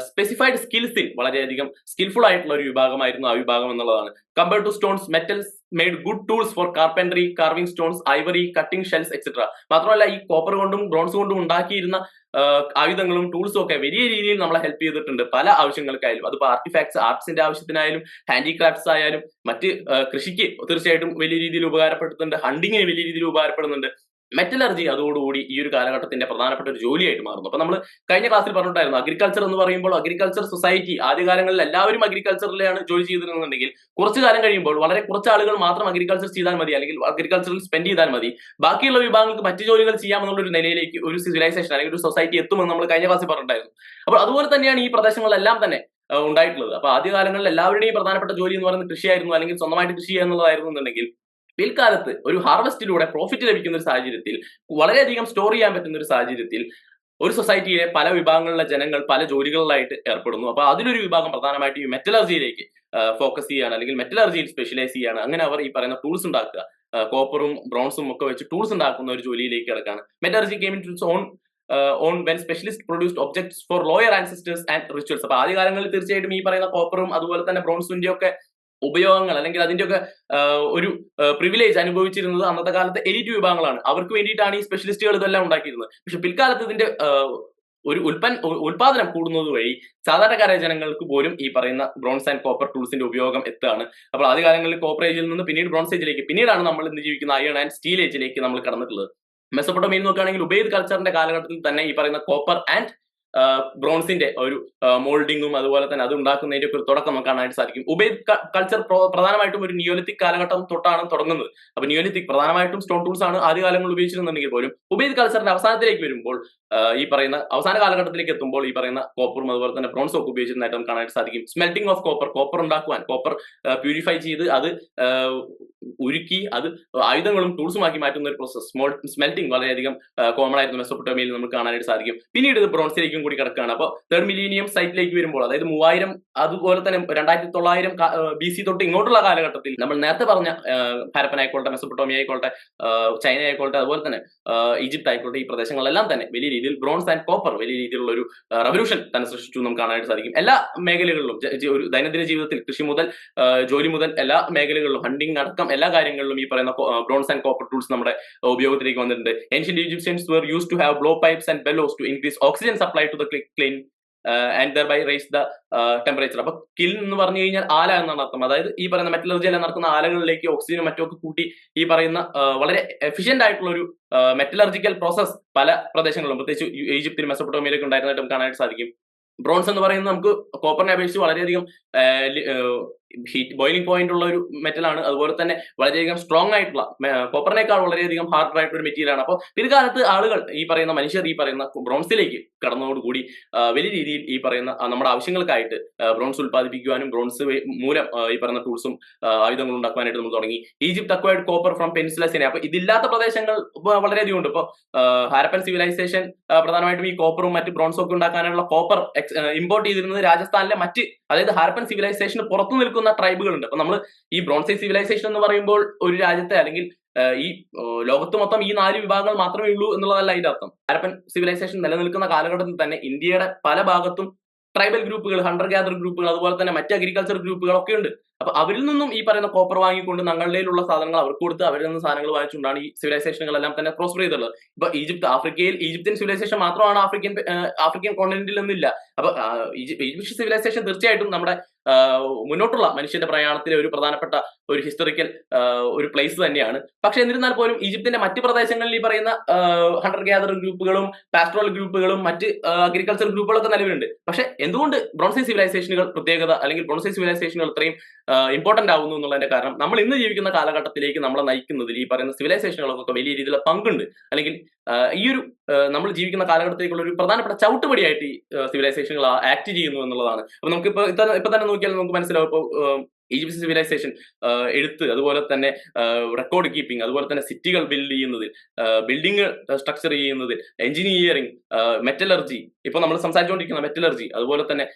സ്പെസിഫൈഡ് സ്കിൽസിൽ വളരെയധികം സ്കിൽഫുൾ ആയിട്ടുള്ള ഒരു വിഭാഗമായിരുന്നു ആ വിഭാഗം എന്നുള്ളതാണ്. Compared to stones, metals made good tools for carpentry, carving stones, ivory, cutting shells etcetera. മാത്രമല്ല ഈ കോപ്പർ കൊണ്ടും ബ്രോൺസ് കൊണ്ടും ഉണ്ടാക്കിയിരുന്ന ആയുധങ്ങളും ടൂൾസും ഒക്കെ വലിയ രീതിയിൽ നമ്മളെ ഹെൽപ്പ് ചെയ്തിട്ടുണ്ട് പല ആവശ്യങ്ങൾക്കായാലും. അതിപ്പോൾ ആർട്ടിഫാക്ട്സ്, ആർട്സിന്റെ ആവശ്യത്തിനായാലും, ഹാൻഡിക്രാഫ്റ്റ്സ് ആയാലും, മറ്റ് കൃഷിക്ക് തീർച്ചയായിട്ടും വലിയ രീതിയിൽ ഉപകാരപ്പെടുന്നുണ്ട്, ഹണ്ടിങ്ങിന് വലിയ രീതിയിൽ ഉപകാരപ്പെടുന്നുണ്ട്. മെറ്റലർജി അതോടുകൂടി ഈ ഒരു കാലഘട്ടത്തിന്റെ പ്രധാനപ്പെട്ട ഒരു ജോലിയായിട്ട് മാറുന്നു. അപ്പൊ നമ്മൾ കഴിഞ്ഞ ക്ലാസ്സിൽ പറഞ്ഞിട്ടായിരുന്നു, അഗ്രികൾച്ചർ എന്ന് പറയുമ്പോൾ അഗ്രികൾച്ചർ സൊസൈറ്റി ആദ്യകാലങ്ങളിൽ എല്ലാവരും അഗ്രികൾച്ചറിലാണ് ജോലി ചെയ്തിരുന്നുണ്ടെങ്കിൽ കുറച്ചു കാലം കഴിയുമ്പോൾ വളരെ കുറച്ച് ആളുകൾ മാത്രം അഗ്രികൾച്ചർ ചെയ്താൽ മതി, അല്ലെങ്കിൽ അഗ്രികൾച്ചറിൽ സ്പെൻഡ് ചെയ്താൽ മതി, ബാക്കിയുള്ള വിഭാഗങ്ങൾക്ക് മറ്റു ജോലികൾ ചെയ്യാമെന്നുള്ള ഒരു നിലയിലേക്ക് ഒരു സിവിലൈസേഷൻ അല്ലെങ്കിൽ ഒരു സൊസൈറ്റി എത്തുമെന്ന് നമ്മൾ കഴിഞ്ഞ ക്ലാസ്സിൽ പറഞ്ഞിട്ടായിരുന്നു. അപ്പോൾ അതുപോലെ തന്നെയാണ് ഈ പ്രദേശങ്ങളിലെല്ലാം തന്നെ ഉണ്ടായിട്ടുള്ളത്. അപ്പൊ ആദ്യകാലങ്ങളിൽ എല്ലാവരുടെയും പ്രധാനപ്പെട്ട ജോലി എന്ന് പറയുന്നത് കൃഷിയായിരുന്നു, അല്ലെങ്കിൽ സ്വന്തമായിട്ട് കൃഷി ചെയ്യുക എന്നുള്ളതായിരുന്നു എന്നുണ്ടെങ്കിൽ പിൽക്കാലത്ത് ഒരു ഹാർവെസ്റ്റിലൂടെ പ്രോഫിറ്റ് ലഭിക്കുന്ന ഒരു സാഹചര്യത്തിൽ, വളരെയധികം സ്റ്റോർ ചെയ്യാൻ പറ്റുന്ന ഒരു സാഹചര്യത്തിൽ ഒരു സൊസൈറ്റിയിലെ പല വിഭാഗങ്ങളിലെ ജനങ്ങൾ പല ജോലികളിലായിട്ട് ഏർപ്പെടുന്നു. അപ്പൊ അതിലൊരു വിഭാഗം പ്രധാനമായിട്ട് ഈ മെറ്റലർജിയിലേക്ക് ഫോക്കസ് ചെയ്യാണ്, അല്ലെങ്കിൽ മെറ്റലർജിയിൽ സ്പെഷ്യലൈസ് ചെയ്യാണ്. അങ്ങനെ അവർ ഈ പറയുന്ന ടൂൾസ് ഉണ്ടാക്കുക, കോപ്പറും ബ്രോൺസും ഒക്കെ വെച്ച് ടൂൾസ് ഉണ്ടാക്കുന്ന ഒരു ജോലിയിലേക്ക് കിടക്കാണ്. Metallurgy came into its own when specialist produced objects for lower ancestors and rituals. അപ്പൊ ആദ്യകാലങ്ങളിൽ തീർച്ചയായിട്ടും ഈ പറയുന്ന കോപ്പറും അതുപോലെ തന്നെ ബ്രോൺസിന്റെ ഒക്കെ ഉപയോഗങ്ങൾ അല്ലെങ്കിൽ അതിന്റെയൊക്കെ ഒരു പ്രിവിലേജ് അനുഭവിച്ചിരുന്നത് അന്നത്തെ കാലത്തെ എലീറ്റ് വിഭാഗങ്ങളാണ്. അവർക്ക് വേണ്ടിയിട്ടാണ് ഈ സ്പെഷ്യലിസ്റ്റുകൾ ഇതെല്ലാം ഉണ്ടാക്കിയിരുന്നത്. പക്ഷെ പിൽക്കാലത്ത് ഇതിന്റെ ഒരു ഉൽപാദനം കൂടുന്നത് വഴി സാധാരണക്കാരായ ജനങ്ങൾക്ക് പോലും ഈ പറയുന്ന ബ്രോൺസ് ആൻഡ് കോപ്പർ ടൂൾസിന്റെ ഉപയോഗം എത്തുകയാണ്. അപ്പോൾ ആദ്യകാലങ്ങളിൽ കോപ്പർ ഏജിൽ നിന്ന് പിന്നീട് ബ്രോൺസ് ഏജിലേക്ക്, പിന്നീടാണ് നമ്മൾ ഇന്ന് ജീവിക്കുന്ന അയൺ ആൻഡ് സ്റ്റീൽ ഏജിലേക്ക് നമ്മൾ കടന്നിട്ടുള്ളത്. മെസൊപ്പൊട്ടേമിയയിൽ നോക്കുകയാണെങ്കിൽ ഉബൈദ് കൾച്ചറിന്റെ കാലഘട്ടത്തിൽ തന്നെ ഈ പറയുന്ന കോപ്പർ ആൻഡ് ബ്രോൺസിന്റെ ഒരു മോൾഡിങ്ങും അതുപോലെ തന്നെ അത് ഉണ്ടാക്കുന്നതിന്റെ ഒരു തുടക്കം നമുക്ക് കാണാനായിട്ട് സാധിക്കും. ഉബൈദ് കൾച്ചർ പ്രധാനമായിട്ടും ഒരു നിയോലിത്തിക് കാലഘട്ടം തൊട്ടാണ് തുടങ്ങുന്നത്. അപ്പൊ നിയോലിത്തിക് പ്രധാനമായിട്ടും സ്റ്റോൺ ടൂൾസ് ആണ് ആദ്യകാലങ്ങളിൽ ഉപയോഗിച്ചിരുന്നുണ്ടെങ്കിൽ പോലും ഉബൈദ് കൾച്ചറിന്റെ അവസാനത്തിലേക്ക് വരുമ്പോൾ ഈ പറയുന്ന അവസാന കാലഘട്ടത്തിലേക്ക് എത്തുമ്പോൾ ഈ പറയുന്ന കോപ്പറും അതുപോലെ തന്നെ ബ്രോൺസും ഒക്കെ ഉപയോഗിച്ചിരുന്നതായിട്ട് നമുക്ക് കാണാനായിട്ട് സാധിക്കും. സ്മെൽറ്റിംഗ് ഓഫ് കോപ്പർ ഉണ്ടാക്കുവാൻ, കോപ്പർ പ്യൂരിഫൈ ചെയ്ത് അത് ഉരുക്കി അത് ആയുധങ്ങളും ടൂൾസുമാക്കി മാറ്റുന്ന ഒരു പ്രോസസ്, സ്മെൽറ്റിംഗ് വളരെയധികം കോമൺ ആയിരുന്നു മെസൊപ്പൊട്ടേമിയയിൽ നമുക്ക് കാണാനായിട്ട് സാധിക്കും. പിന്നീട് ഇത് ബ്രോൺസിലേക്കും കൂടി കിടക്കുകയാണ്. അപ്പോൾ തേർഡ് മിലീനിയം സൈറ്റിലേക്ക് വരുമ്പോൾ, അതായത് 3000 അതുപോലെ തന്നെ 2900 BC തൊട്ട് ഇങ്ങോട്ടുള്ള കാലഘട്ടത്തിൽ നമ്മൾ നേരത്തെ പറഞ്ഞ ഹാരപ്പൻ ആയിക്കോട്ടെ, മെസൊപ്പൊട്ടേമിയ ആയിക്കോട്ടെ, ചൈന ആയിക്കോട്ടെ, അതുപോലെ തന്നെ ഈജിപ്ത് ആയിക്കോട്ടെ, ഈ പ്രദേശങ്ങളെല്ലാം തന്നെ വലിയ രീതിയിൽ ബ്രോൺസ് ആൻഡ് കോപ്പർ വലിയ രീതിയിലുള്ള ഒരു റവല്യൂഷൻ തന്നെ സൃഷ്ടിച്ചു നമുക്ക് കാണാനായിട്ട് സാധിക്കും. എല്ലാ മേഖലകളിലും ഒരു ദൈനംദിന ജീവിതത്തിൽ കൃഷി മുതൽ ജോലി മുതൽ എല്ലാ മേഖലകളിലും, ഹണ്ടിങ് അടക്കം എല്ലാ കാര്യങ്ങളിലും ഈ പറയുന്ന ബ്രോൺസ് ആൻഡ് കോപ്പർ ടൂൾസ് നമ്മുടെ ഉപയോഗത്തിലേക്ക് വന്നിട്ടുണ്ട്. Ancient Egyptians were used to have blow pipes and bellows to increase oxygen supply to the kiln and thereby raise the temperature. അപ്പൊ കിൽൻ എന്ന് പറഞ്ഞു കഴിഞ്ഞാൽ ആല എന്നാണ് അർത്ഥം. അതായത് ഈ പറയുന്ന മെറ്റലർജി എല്ലാം നടക്കുന്ന ആലകളിലേക്ക് ഓക്സിജനും മറ്റുമൊക്കെ കൂട്ടി ഈ പറയുന്ന വളരെ എഫിഷ്യന്റ് ആയിട്ടുള്ള ഒരു മെറ്റലർജിക്കൽ പ്രോസസ് പല പ്രദേശങ്ങളിലും, പ്രത്യേകിച്ച് ഈജിപ്തിലും മെസൊപ്പൊട്ടേമിയയിലൊക്കെ ഉണ്ടായിരുന്നതായിട്ട് നമുക്ക് കാണാനായിട്ട് സാധിക്കും. ബ്രോൺസ് എന്ന് പറയുന്നത് നമുക്ക് കോപ്പറിനെ അപേക്ഷിച്ച് വളരെയധികം ഹീറ്റ് ബോയിലിംഗ് പോയിന്റ് ഉള്ള ഒരു മെറ്റലാണ്. അതുപോലെ തന്നെ വളരെയധികം സ്ട്രോങ് ആയിട്ടുള്ള, കോപ്പറിനേക്കാൾ വളരെയധികം ഹാർഡർ ആയിട്ടുള്ള ഒരു മെറ്റീരിയൽ ആണ്. അപ്പോൾ പിൽക്കാലത്ത് ആളുകൾ ഈ പറയുന്ന മനുഷ്യർ ഈ പറയുന്ന ബ്രോൺസിലേക്ക് കടന്നതോടുകൂടി വലിയ രീതിയിൽ ഈ പറയുന്ന നമ്മുടെ ആവശ്യങ്ങൾക്കായിട്ട് ബ്രോൺസ് ഉൽപ്പാദിപ്പിക്കുവാനും ബ്രോൺസ് മൂലം ഈ പറയുന്ന ടൂൾസും ആയുധങ്ങളും ഉണ്ടാക്കുവാനായിട്ട് നമ്മൾ തുടങ്ങി. Egypt acquired copper from peninsula Sinai. അപ്പൊ ഇതില്ലാത്ത പ്രദേശങ്ങൾ വളരെയധികം ഉണ്ട്. ഇപ്പോൾ ഹാരപ്പൻ സിവിലൈസേഷൻ പ്രധാനമായിട്ടും ഈ കോപ്പറും മറ്റ് ബ്രോൺസും ഒക്കെ ഉണ്ടാക്കാനുള്ള കോപ്പർ ഇമ്പോർട്ട് ചെയ്തിരുന്നത് രാജസ്ഥാനിലെ മറ്റ്, അതായത് ഹാരപ്പൻ സിവിലൈസേഷന് പുറത്തു നിൽക്കുന്ന ട്രൈബുകളുണ്ട്. അപ്പൊ നമ്മൾ ഈ ബ്രോൺസ് ഏജ് സിവിലൈസേഷൻ എന്ന് പറയുമ്പോൾ ഒരു രാജ്യത്തെ അല്ലെങ്കിൽ ഈ ലോകത്ത് മൊത്തം ഈ 4 വിഭാഗങ്ങൾ മാത്രമേ ഉള്ളൂ എന്നുള്ളതല്ല അതിന്റെ അർത്ഥം. ഹാരപ്പൻ സിവിലൈസേഷൻ നിലനിൽക്കുന്ന കാലഘട്ടത്തിൽ തന്നെ ഇന്ത്യയുടെ പല ഭാഗത്തും ട്രൈബൽ ഗ്രൂപ്പുകൾ, ഹണ്ടർ ഗ്യാദർ ഗ്രൂപ്പുകൾ, അതുപോലെ തന്നെ മറ്റ് അഗ്രികൾച്ചർ ഗ്രൂപ്പുകളൊക്കെ ഉണ്ട്. അപ്പൊ അവരിൽ നിന്നും ഈ പറയുന്ന കോപ്പർ വാങ്ങിക്കൊണ്ട് ഞങ്ങളുടെയിലുള്ള സാധനങ്ങൾ അവർക്ക് കൊടുത്ത് അവരിൽ നിന്ന് സാധനങ്ങൾ വാങ്ങിച്ചുകൊണ്ടാണ് ഈ സിവിലൈസേഷനുകളെല്ലാം തന്നെ പ്രോസ്പർ ചെയ്തിട്ടുള്ളത്. ഇപ്പൊ ഈജിപ്ഷ്യൻ സിവിലൈസേഷൻ മാത്രമാണ് ആഫ്രിക്കൻ കോണ്ടിനെന്റിൽ നിന്നില്ല. അപ്പൊ ഈജിപ്ഷ്യൻ സിവിലൈസേഷൻ തീർച്ചയായിട്ടും നമ്മുടെ മുന്നോട്ടുള്ള മനുഷ്യന്റെ പ്രയാണത്തിലെ ഒരു പ്രധാനപ്പെട്ട ഒരു ഹിസ്റ്റോറിക്കൽ ഒരു പ്ലേസ് തന്നെയാണ്. പക്ഷെ എന്നിരുന്നാൽ പോലും ഈജിപ്തിന്റെ മറ്റ് പ്രദേശങ്ങളിൽ ഈ പറയുന്ന ഹണ്ടർ ഗ്യാദർ ഗ്രൂപ്പുകളും പാസ്റ്ററൽ ഗ്രൂപ്പുകളും മറ്റ് അഗ്രികൾച്ചർ ഗ്രൂപ്പുകളൊക്കെ നിലവിലുണ്ട്. പക്ഷെ എന്തുകൊണ്ട് ബ്രോൺസ് ഏജ് സിവിലൈസേഷനുകൾ പ്രത്യേകത അല്ലെങ്കിൽ ബ്രോൺസ് ഏജ് സിവിലൈസേഷനുകൾ ഇത്രയും ഇമ്പോർട്ടന്റ് ആവുന്നു എന്നുള്ളതിന്റെ കാരണം നമ്മൾ ഇന്ന് ജീവിക്കുന്ന കാലഘട്ടത്തിലേക്ക് നമ്മളെ നയിക്കുന്നതിൽ ഈ പറയുന്ന സിവിലൈസേഷനുകൾക്കൊക്കെ വലിയ രീതിയിലുള്ള പങ്കുണ്ട്. അല്ലെങ്കിൽ ഈ ഒരു നമ്മൾ ജീവിക്കുന്ന കാലഘട്ടത്തിലേക്കുള്ള ഒരു പ്രധാനപ്പെട്ട ചവിട്ടുപടിയായിട്ട് ഈ സിവിലൈസേഷനുകൾ ആക്ട് ചെയ്യുന്നു എന്നുള്ളതാണ്. അപ്പൊ നമുക്ക് ഇപ്പൊ തന്നെ നോക്കിയാൽ നമുക്ക് മനസ്സിലാവും. ഇപ്പോൾ ഈജിപ്ഷ്യൻ സിവിലൈസേഷൻ എഴുത്ത്, അതുപോലെ തന്നെ റെക്കോർഡ് കീപ്പിംഗ്, അതുപോലെ തന്നെ സിറ്റികൾ ബിൽഡ് ചെയ്യുന്നതിൽ, ബിൽഡിംഗ് സ്ട്രക്ചർ ചെയ്യുന്നതിൽ, എഞ്ചിനീയറിംഗ്, മെറ്റലർജി, ഇപ്പൊ നമ്മൾ സംസാരിച്ചുകൊണ്ടിരിക്കുന്ന മെറ്റലർജി, അതുപോലെ തന്നെ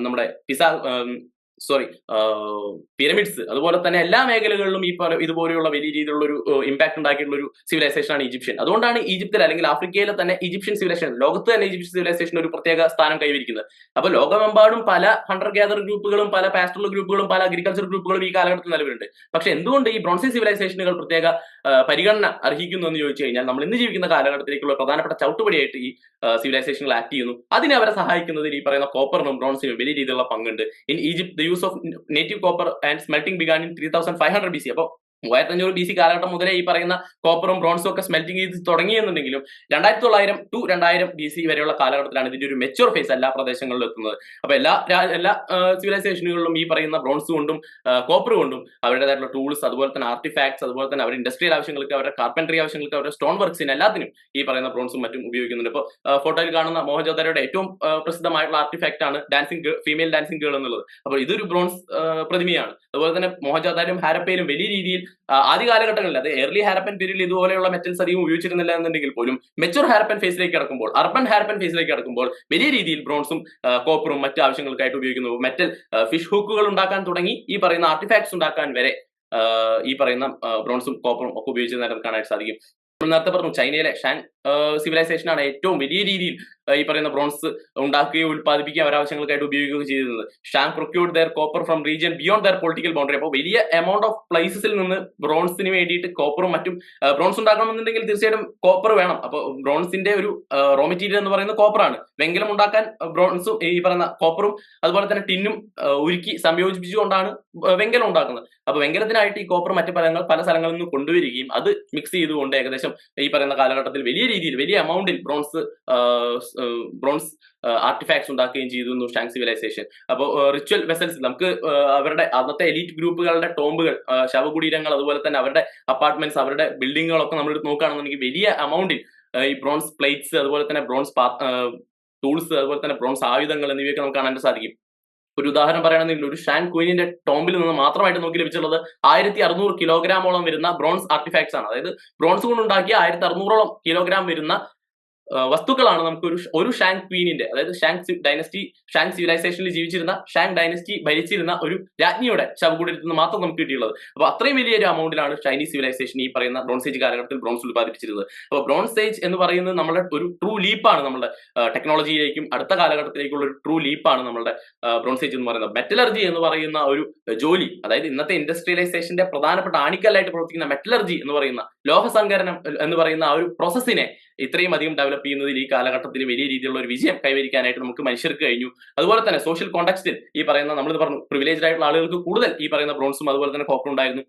നമ്മുടെ പിരമിഡ്സ്, അതുപോലെ തന്നെ എല്ലാ മേഖലകളിലും ഈ ഇതുപോലെയുള്ള വലിയ രീതിയിലുള്ള ഒരു ഇമ്പാക്ട് ഉണ്ടാക്കിയിട്ടുള്ള ഒരു സിവിലൈസേഷൻ ആണ് ഈജിപ്ഷ്യൻ. അതുകൊണ്ടാണ് ഈജിപ്തിൽ അല്ലെങ്കിൽ ആഫ്രിക്കയിലെ തന്നെ ഈജിപ്ഷ്യൻ സിവിലൈസേഷൻ, ലോകത്ത് തന്നെ ഈജിപ്ഷ്യൻ സിവിലൈസേഷൻ ഒരു പ്രത്യേക സ്ഥാനം കൈവരിക്കുന്നത്. അപ്പൊ ലോകമെമ്പാടും പല ഹണ്ടർ ഗ്യാദർ ഗ്രൂപ്പുകളും പല പാസ്റ്ററൽ ഗ്രൂപ്പുകളും പല അഗ്രികൾച്ചർ ഗ്രൂപ്പുകളും ഈ കാലഘട്ടത്തിൽ നിലവിലുണ്ട്. പക്ഷെ എന്തുകൊണ്ട് ഈ ബ്രോൺസ് ഏജ് സിവിലൈസേഷനുകൾ പ്രത്യേക പരിഗണന അർഹിക്കുന്നു എന്ന് ചോദിച്ചു കഴിഞ്ഞാൽ, നമ്മൾ ഇന്ന് ജീവിക്കുന്ന കാലഘട്ടത്തിലേക്കുള്ള പ്രധാനപ്പെട്ട ചവിട്ടുപടിയായിട്ട് ഈ സിവിലൈസേഷനുകൾ ആക്ട് ചെയ്യുന്നു. അതിനെ അവരെ സഹായിക്കുന്നതിൽ ഈ പറയുന്ന കോപ്പറിനും ബ്രോൺസിനും വലിയ രീതിയിലുള്ള പങ്കുണ്ട്. In Egypt the use of native copper and smelting began in 3500 BC. അപ്പോൾ 3500 BC കാലഘട്ടം മുതലേ ഈ പറയുന്ന കോപ്പറും ബ്രോൺസും ഒക്കെ സ്മെൽറ്റിംഗ് ചെയ്ത് തുടങ്ങിയെന്നുണ്ടെങ്കിലും 2900 to 2000 BC വരെയുള്ള കാലഘട്ടത്തിലാണ് ഇതിന്റെ ഒരു മെച്യൂർ ഫേസ് എല്ലാ പ്രദേശങ്ങളിലും എത്തുന്നത്. അപ്പൊ എല്ലാ സിവിലൈസേഷനുകളിലും ഈ പറയുന്ന ബ്രോൺസ് കൊണ്ടും കോപ്പർ കൊണ്ടും അവരുടേതായിട്ടുള്ള ടൂൾസ്, അതുപോലെ തന്നെ ആർട്ടിഫാക്ട്സ്, അതുപോലെ തന്നെ അവരുടെ ഇൻഡസ്ട്രിയൽ ആവശ്യങ്ങൾക്ക്, അവരുടെ കാർപ്പൻട്രി ആവശ്യങ്ങൾക്ക്, അവരുടെ സ്റ്റോൺ വർക്ക്സിന് എല്ലാത്തിനും ഈ പറയുന്ന ബ്രോൺസും മറ്റും ഉപയോഗിക്കുന്നുണ്ട്. ഇപ്പോൾ ഫോട്ടോയിൽ കാണുന്ന മോഹൻജോദാരോയുടെ ഏറ്റവും പ്രസിദ്ധമായിട്ടുള്ള ആർട്ടിഫാക്ട് ആണ് ഫീമെയിൽ ഡാൻസിംഗ് ഗേൾ എന്നുള്ളത്. അപ്പോൾ ഇതൊരു ബ്രോൺസ് പ്രതിമയാണ്. അതുപോലെ തന്നെ മോഹൻജോദാരും ഹാരപ്പയിലും വലിയ രീതിയിൽ ആദ്യ കാലഘട്ടങ്ങളിൽ, അത് ഏർലി ഹാരപ്പൻ പീരീഡിൽ ഇതുപോലെയുള്ള മെറ്റൽസ് അധികം ഉപയോഗിച്ചിരുന്നില്ല എന്നുണ്ടെങ്കിൽ പോലും മെച്ചൂർ ഹാരപ്പൻ ഫേസിലേക്ക് കടക്കുമ്പോൾ, അർബൻ ഹാരപ്പൻ ഫേസിലേക്ക് കടക്കുമ്പോൾ വലിയ രീതിയിൽ ബ്രോൺസും കോപ്പറും മറ്റു ആവശ്യങ്ങൾക്കായിട്ട് ഉപയോഗിക്കുന്നു. മെറ്റൽ ഫിഷ് ഹൂക്കുകൾ ഉണ്ടാക്കാൻ തുടങ്ങി ഈ പറയുന്ന ആർട്ടിഫാക്ട്സ് ഉണ്ടാക്കാൻ വരെ ഈ പറയുന്ന ബ്രോൺസും കോപ്പറും ഒക്കെ ഉപയോഗിച്ച് കാണാൻ സാധിക്കും. നേരത്തെ പറഞ്ഞു, ചൈനയിലെ ഷാൻ സിവിലൈസേഷൻ ആണ് ഏറ്റവും വലിയ രീതിയിൽ ഈ പറയുന്ന ബ്രോൺസ് ഉണ്ടാക്കുകയും ഉത്പാദിപ്പിക്കുകയും അവരാവശ്യങ്ങൾക്കായിട്ട് ഉപയോഗിക്കുകയും ചെയ്തിരുന്നത്. Shan procured their copper from region beyond their political boundary. അപ്പോൾ വലിയ എമൗണ്ട് ഓഫ് പ്ലേസസിൽ നിന്ന് ബ്രോൺസിന് വേണ്ടിയിട്ട് കോപ്പറും മറ്റും ബ്രോൺസ് ഉണ്ടാക്കണമെന്നുണ്ടെങ്കിൽ തീർച്ചയായിട്ടും കോപ്പർ വേണം. അപ്പോൾ ബ്രോൺസിന്റെ ഒരു റോ മെറ്റീരിയൽ എന്ന് പറയുന്നത് കോപ്പറാണ്. വെങ്കലം ഉണ്ടാക്കാൻ ബ്രോൺസും ഈ പറയുന്ന കോപ്പറും അതുപോലെ തന്നെ ടിന്നും ഉരുക്കി സംയോജിപ്പിച്ചുകൊണ്ടാണ് വെങ്കലം ഉണ്ടാക്കുന്നത്. അപ്പൊ വെങ്കലത്തിനായിട്ട് ഈ കോപ്പർ മറ്റു പല സ്ഥലങ്ങളിൽ നിന്ന് കൊണ്ടുവരികയും അത് മിക്സ് ചെയ്തുകൊണ്ട് ഏകദേശം ഈ പറയുന്ന കാലഘട്ടത്തിൽ വലിയ എമൗണ്ടിൽ ബ്രോൺസ് ആർട്ടിഫാക്ട്സ് ഉണ്ടാക്കുകയും ചെയ്തു ഷാങ് സിവിലൈസേഷൻ. അപ്പോൾ റിച്വൽ വെസൽസ്, നമുക്ക് അവരുടെ അന്നത്തെ എലീറ്റ് ഗ്രൂപ്പുകളുടെ ടോംബുകൾ, ശവകുടീരങ്ങൾ, അതുപോലെ തന്നെ അവരുടെ അപ്പാർട്ട്മെന്റ്സ്, അവരുടെ ബിൽഡിങ്ങുകളൊക്കെ നമ്മൾ നോക്കുകയാണെന്നുണ്ടെങ്കിൽ വലിയ എമൗണ്ടിൽ ഈ ബ്രോൺസ് പ്ലേറ്റ്സ്, അതുപോലെ തന്നെ ബ്രോൺസ് ടൂൾസ്, അതുപോലെ തന്നെ ബ്രോൺസ് ആയുധങ്ങൾ എന്നിവയൊക്കെ നമുക്ക് കാണാൻ സാധിക്കും. ഒരു ഉദാഹരണം പറയുകയാണെങ്കിൽ ഒരു ഷാൻ ക്വീനിന്റെ ടോംബിൽ നിന്ന് മാത്രമായിട്ട് നോക്കി ലഭിച്ചിട്ടുള്ളത് 1600 കിലോഗ്രാമോളം വരുന്ന ബ്രോൺസ് ആർട്ടിഫാക്ട്സ് ആണ്. അതായത് ബ്രോൺസ് കൊണ്ടുണ്ടാക്കിയ 1600ഓളം കിലോഗ്രാം വരുന്ന വസ്തുക്കളാണ് നമുക്ക് ഒരു ഷാങ് ക്വീനിന്റെ, അതായത് ഷാങ് സിവിലൈസേഷനിൽ ജീവിച്ചിരുന്ന ഷാങ് ഡൈനസ്റ്റി ഭരിച്ചിരുന്ന ഒരു രാജ്ഞിയുടെ ശവകുടീരത്തിൽ നിന്ന് മാത്രം നമുക്ക് കിട്ടിയുള്ളത്. അപ്പോൾ അത്രയും വലിയൊരു എമൗണ്ടിലാണ് ചൈനീസ് സിവിലൈസേഷൻ ഈ പറയുന്ന ബ്രോൺസ് ഏജ് കാലഘട്ടത്തിൽ ബ്രോൺസ് ഉത്പാദിപ്പിച്ചിരുന്നത്. അപ്പോൾ ബ്രോൺസ് ഏജ് എന്ന് പറയുന്നത് നമ്മുടെ ഒരു ട്രൂ ലീപ്പാണ്, നമ്മുടെ ടെക്നോളജിയിലേക്കും അടുത്ത കാലഘട്ടത്തിലേക്കുള്ള ഒരു ട്രൂ ലീപ്പാണ് നമ്മുടെ ബ്രോൺസ് ഏജ് എന്ന് പറയുന്നത്. മെറ്റലർജി എന്ന് പറയുന്ന ഒരു ജോലി, അതായത് ഇന്നത്തെ ഇൻഡസ്ട്രിയലൈസേഷന്റെ പ്രധാനപ്പെട്ട ആണിക്കല്ലായിട്ട് പ്രവർത്തിക്കുന്ന മെറ്റലർജി എന്ന് പറയുന്ന ലോഹസങ്കരണം എന്ന് പറയുന്ന ആ ഒരു പ്രോസസ്സിനെ ഇത്രയും അധികം ഡെവലപ്പ് ചെയ്യുന്നതിൽ ഈ കാലഘട്ടത്തിൽ വലിയ രീതിയിലുള്ള ഒരു വിജയം കൈവരിക്കാനായിട്ട് നമുക്ക് മനുഷ്യർക്ക് കഴിഞ്ഞു. അതുപോലെ തന്നെ സോഷ്യൽ കോണ്ടാക്സ്റ്റിൽ ഈ പറയുന്ന നമ്മൾ പറഞ്ഞു പ്രിവിലേജ്ഡ് ആയിട്ടുള്ള ആളുകൾക്ക് കൂടുതൽ ഈ പറയുന്ന ബ്രോൺസും അതുപോലെ തന്നെ കോപ്പറും ഉണ്ടായിരുന്നു.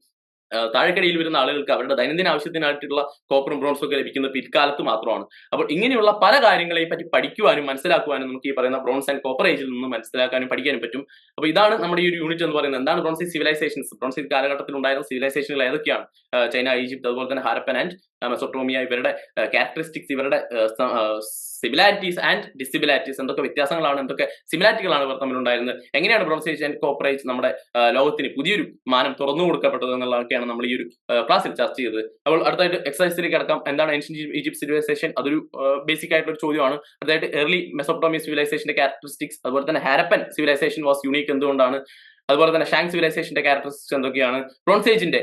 താഴെക്കടിയിൽ വരുന്ന ആളുകൾക്ക് അവരുടെ ദൈനംദിന ആവശ്യത്തിനായിട്ടുള്ള കോപ്പറും ബ്രോൺസും ഒക്കെ ലഭിക്കുന്നത് പിൽക്കാലത്ത് മാത്രമാണ്. അപ്പോൾ ഇങ്ങനെയുള്ള പല കാര്യങ്ങളെയും പറ്റി പഠിക്കുവാനും മനസ്സിലാക്കുവാനും നമുക്ക് ഈ പറയുന്ന ബ്രോൺസ് ആൻഡ് കോപ്പർ ഏജിൽ നിന്ന് മനസ്സിലാക്കാനും പഠിക്കാനും പറ്റും. അപ്പോൾ ഇതാണ് നമ്മുടെ ഈ ഒരു യൂണിറ്റ് എന്ന് പറയുന്നത്. എന്താണ് bronze age civilisations, bronze age കാലഘട്ടത്തിൽ ഉണ്ടായിരുന്ന സിവിലൈസേഷനുകൾ ഏതൊക്കെയാണ്, ചൈന, ഈജിപ്ത്, അതുപോലെ തന്നെ ഹാരപ്പൻ ആൻഡ് മെസോട്ടോമിയ, ഇവരുടെ ക്യാരക്ടറിസ്റ്റിക്സ്, ഇവരുടെ സിമിലാരിറ്റീസ് ആൻഡ് ഡിസിമിലാരിറ്റീസ്, എന്തൊക്കെ വ്യത്യാസങ്ങളാണ്, എന്തൊക്കെ സിമിലാരിറ്റികളാണ് ഇവർ തമ്മിലുണ്ടായിരുന്നത്, എങ്ങനെയാണ് bronze age and copper age നമ്മുടെ ലോകത്തിന് പുതിയൊരു മാനം തുറന്നു കൊടുക്കപ്പെട്ടത് എന്നുള്ളതൊക്കെയാണ് നമ്മൾ ഈ ഒരു ക്ലാസ്സിൽ ചർച്ച ചെയ്തത്. അപ്പോൾ അടുത്തായിട്ട് എക്സസൈസിലേക്ക് കടക്കാം. എന്താണ് ഏൻഷ്യന്റ് ഈജിപ്ത് സിവിലൈസേഷൻ? അതൊരു ബേസിക് ആയിട്ടുള്ള ഒരു ചോദ്യമാണ്. അടുത്തായിട്ട് ഏർലി മെസോട്ടോമിയ സിവിലൈസേഷന്റെ ക്യാരക്ടറിസ്റ്റിക്സ്, അതുപോലെ തന്നെ ഹാരപ്പൻ സിവിലൈസേഷൻ വാസ് യൂണീക്ക് എന്തുകൊണ്ടാണ്, അതുപോലെ തന്നെ ഷാങ് സിവിലൈസേഷന്റെ ക്യാരക്ടറിസ്റ്റിക്സ് എന്തൊക്കെയാണ്, ബ്രോൺസ് ഏജിന്റെ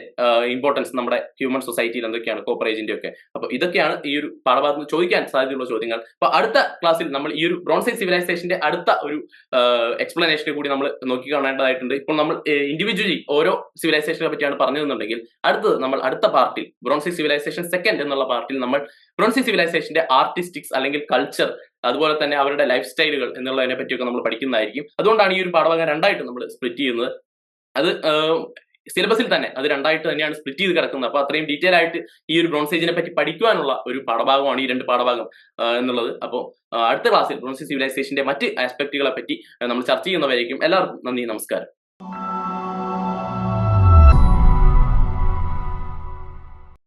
ഇമ്പോർട്ടൻസ് നമ്മുടെ ഹ്യൂമൻ സൊസൈറ്റിയിൽ എന്തൊക്കെയാണ്, കോപ്പർ ഏജിന്റെ ഒക്കെ. അപ്പൊ ഇതൊക്കെയാണ് ഈ ഒരു പാഠഭാഗത്ത് ചോദിക്കാൻ സാധ്യതയുള്ള ചോദ്യങ്ങൾ. അപ്പൊ അടുത്ത ക്ലാസ്സിൽ നമ്മൾ ഈ ഒരു ബ്രോൺസ് ഏജ് സിവിലൈസേഷന്റെ അടുത്ത ഒരു എക്സ്പ്ലനേഷനെ കൂടി നമ്മൾ നോക്കി കാണേണ്ടതായിട്ടുണ്ട്. ഇപ്പോൾ നമ്മൾ ഇൻഡിവിജ്വലി ഓരോ സിവിലൈസേഷനെ പറ്റിയാണ് പറഞ്ഞതെന്നുണ്ടെങ്കിൽ അടുത്തത് നമ്മൾ അടുത്ത പാർട്ടിൽ ബ്രോൺസ് ഏജ് സിവിലൈസേഷൻ സെക്കൻഡ് എന്നുള്ള പാർട്ടിൽ നമ്മൾ ബ്രോൺസ് ഏജ് സിവിലൈസേഷന്റെ ആർട്ടിസ്റ്റിക്സ് അല്ലെങ്കിൽ കൾച്ചർ, അതുപോലെ തന്നെ അവരുടെ ലൈഫ് സ്റ്റൈലുകൾ എന്നുള്ളതിനെ പറ്റിയൊക്കെ നമ്മൾ പഠിക്കുന്നതായിരിക്കും. അതുകൊണ്ടാണ് ഈ ഒരു പാഠഭാഗം രണ്ടായിട്ട് നമ്മൾ സ്പ്ലിറ്റ് ചെയ്യുന്നത്. അത് സിലബസിൽ തന്നെ അത് രണ്ടായിട്ട് തന്നെയാണ് സ്പ്ലിറ്റ് ചെയ്ത് കിടക്കുന്നത്. അപ്പൊ അത്രയും ഡീറ്റെയിൽ ആയിട്ട് ഈ ഒരു ബ്രോൺസ് ഏജിനെ പറ്റി പഠിക്കുവാനുള്ള ഒരു പാഠഭാഗമാണ് ഈ രണ്ട് പാഠഭാഗം എന്നുള്ളത്. അപ്പോൾ അടുത്ത ക്ലാസ്സിൽ ബ്രോൺസ് ഏജ് സിവിലൈസേഷന്റെ മറ്റ് ആസ്പെക്ടുകളെ പറ്റി നമ്മൾ ചർച്ച ചെയ്യുന്നവരായിരിക്കും. എല്ലാവർക്കും നന്ദി, നമസ്കാരം.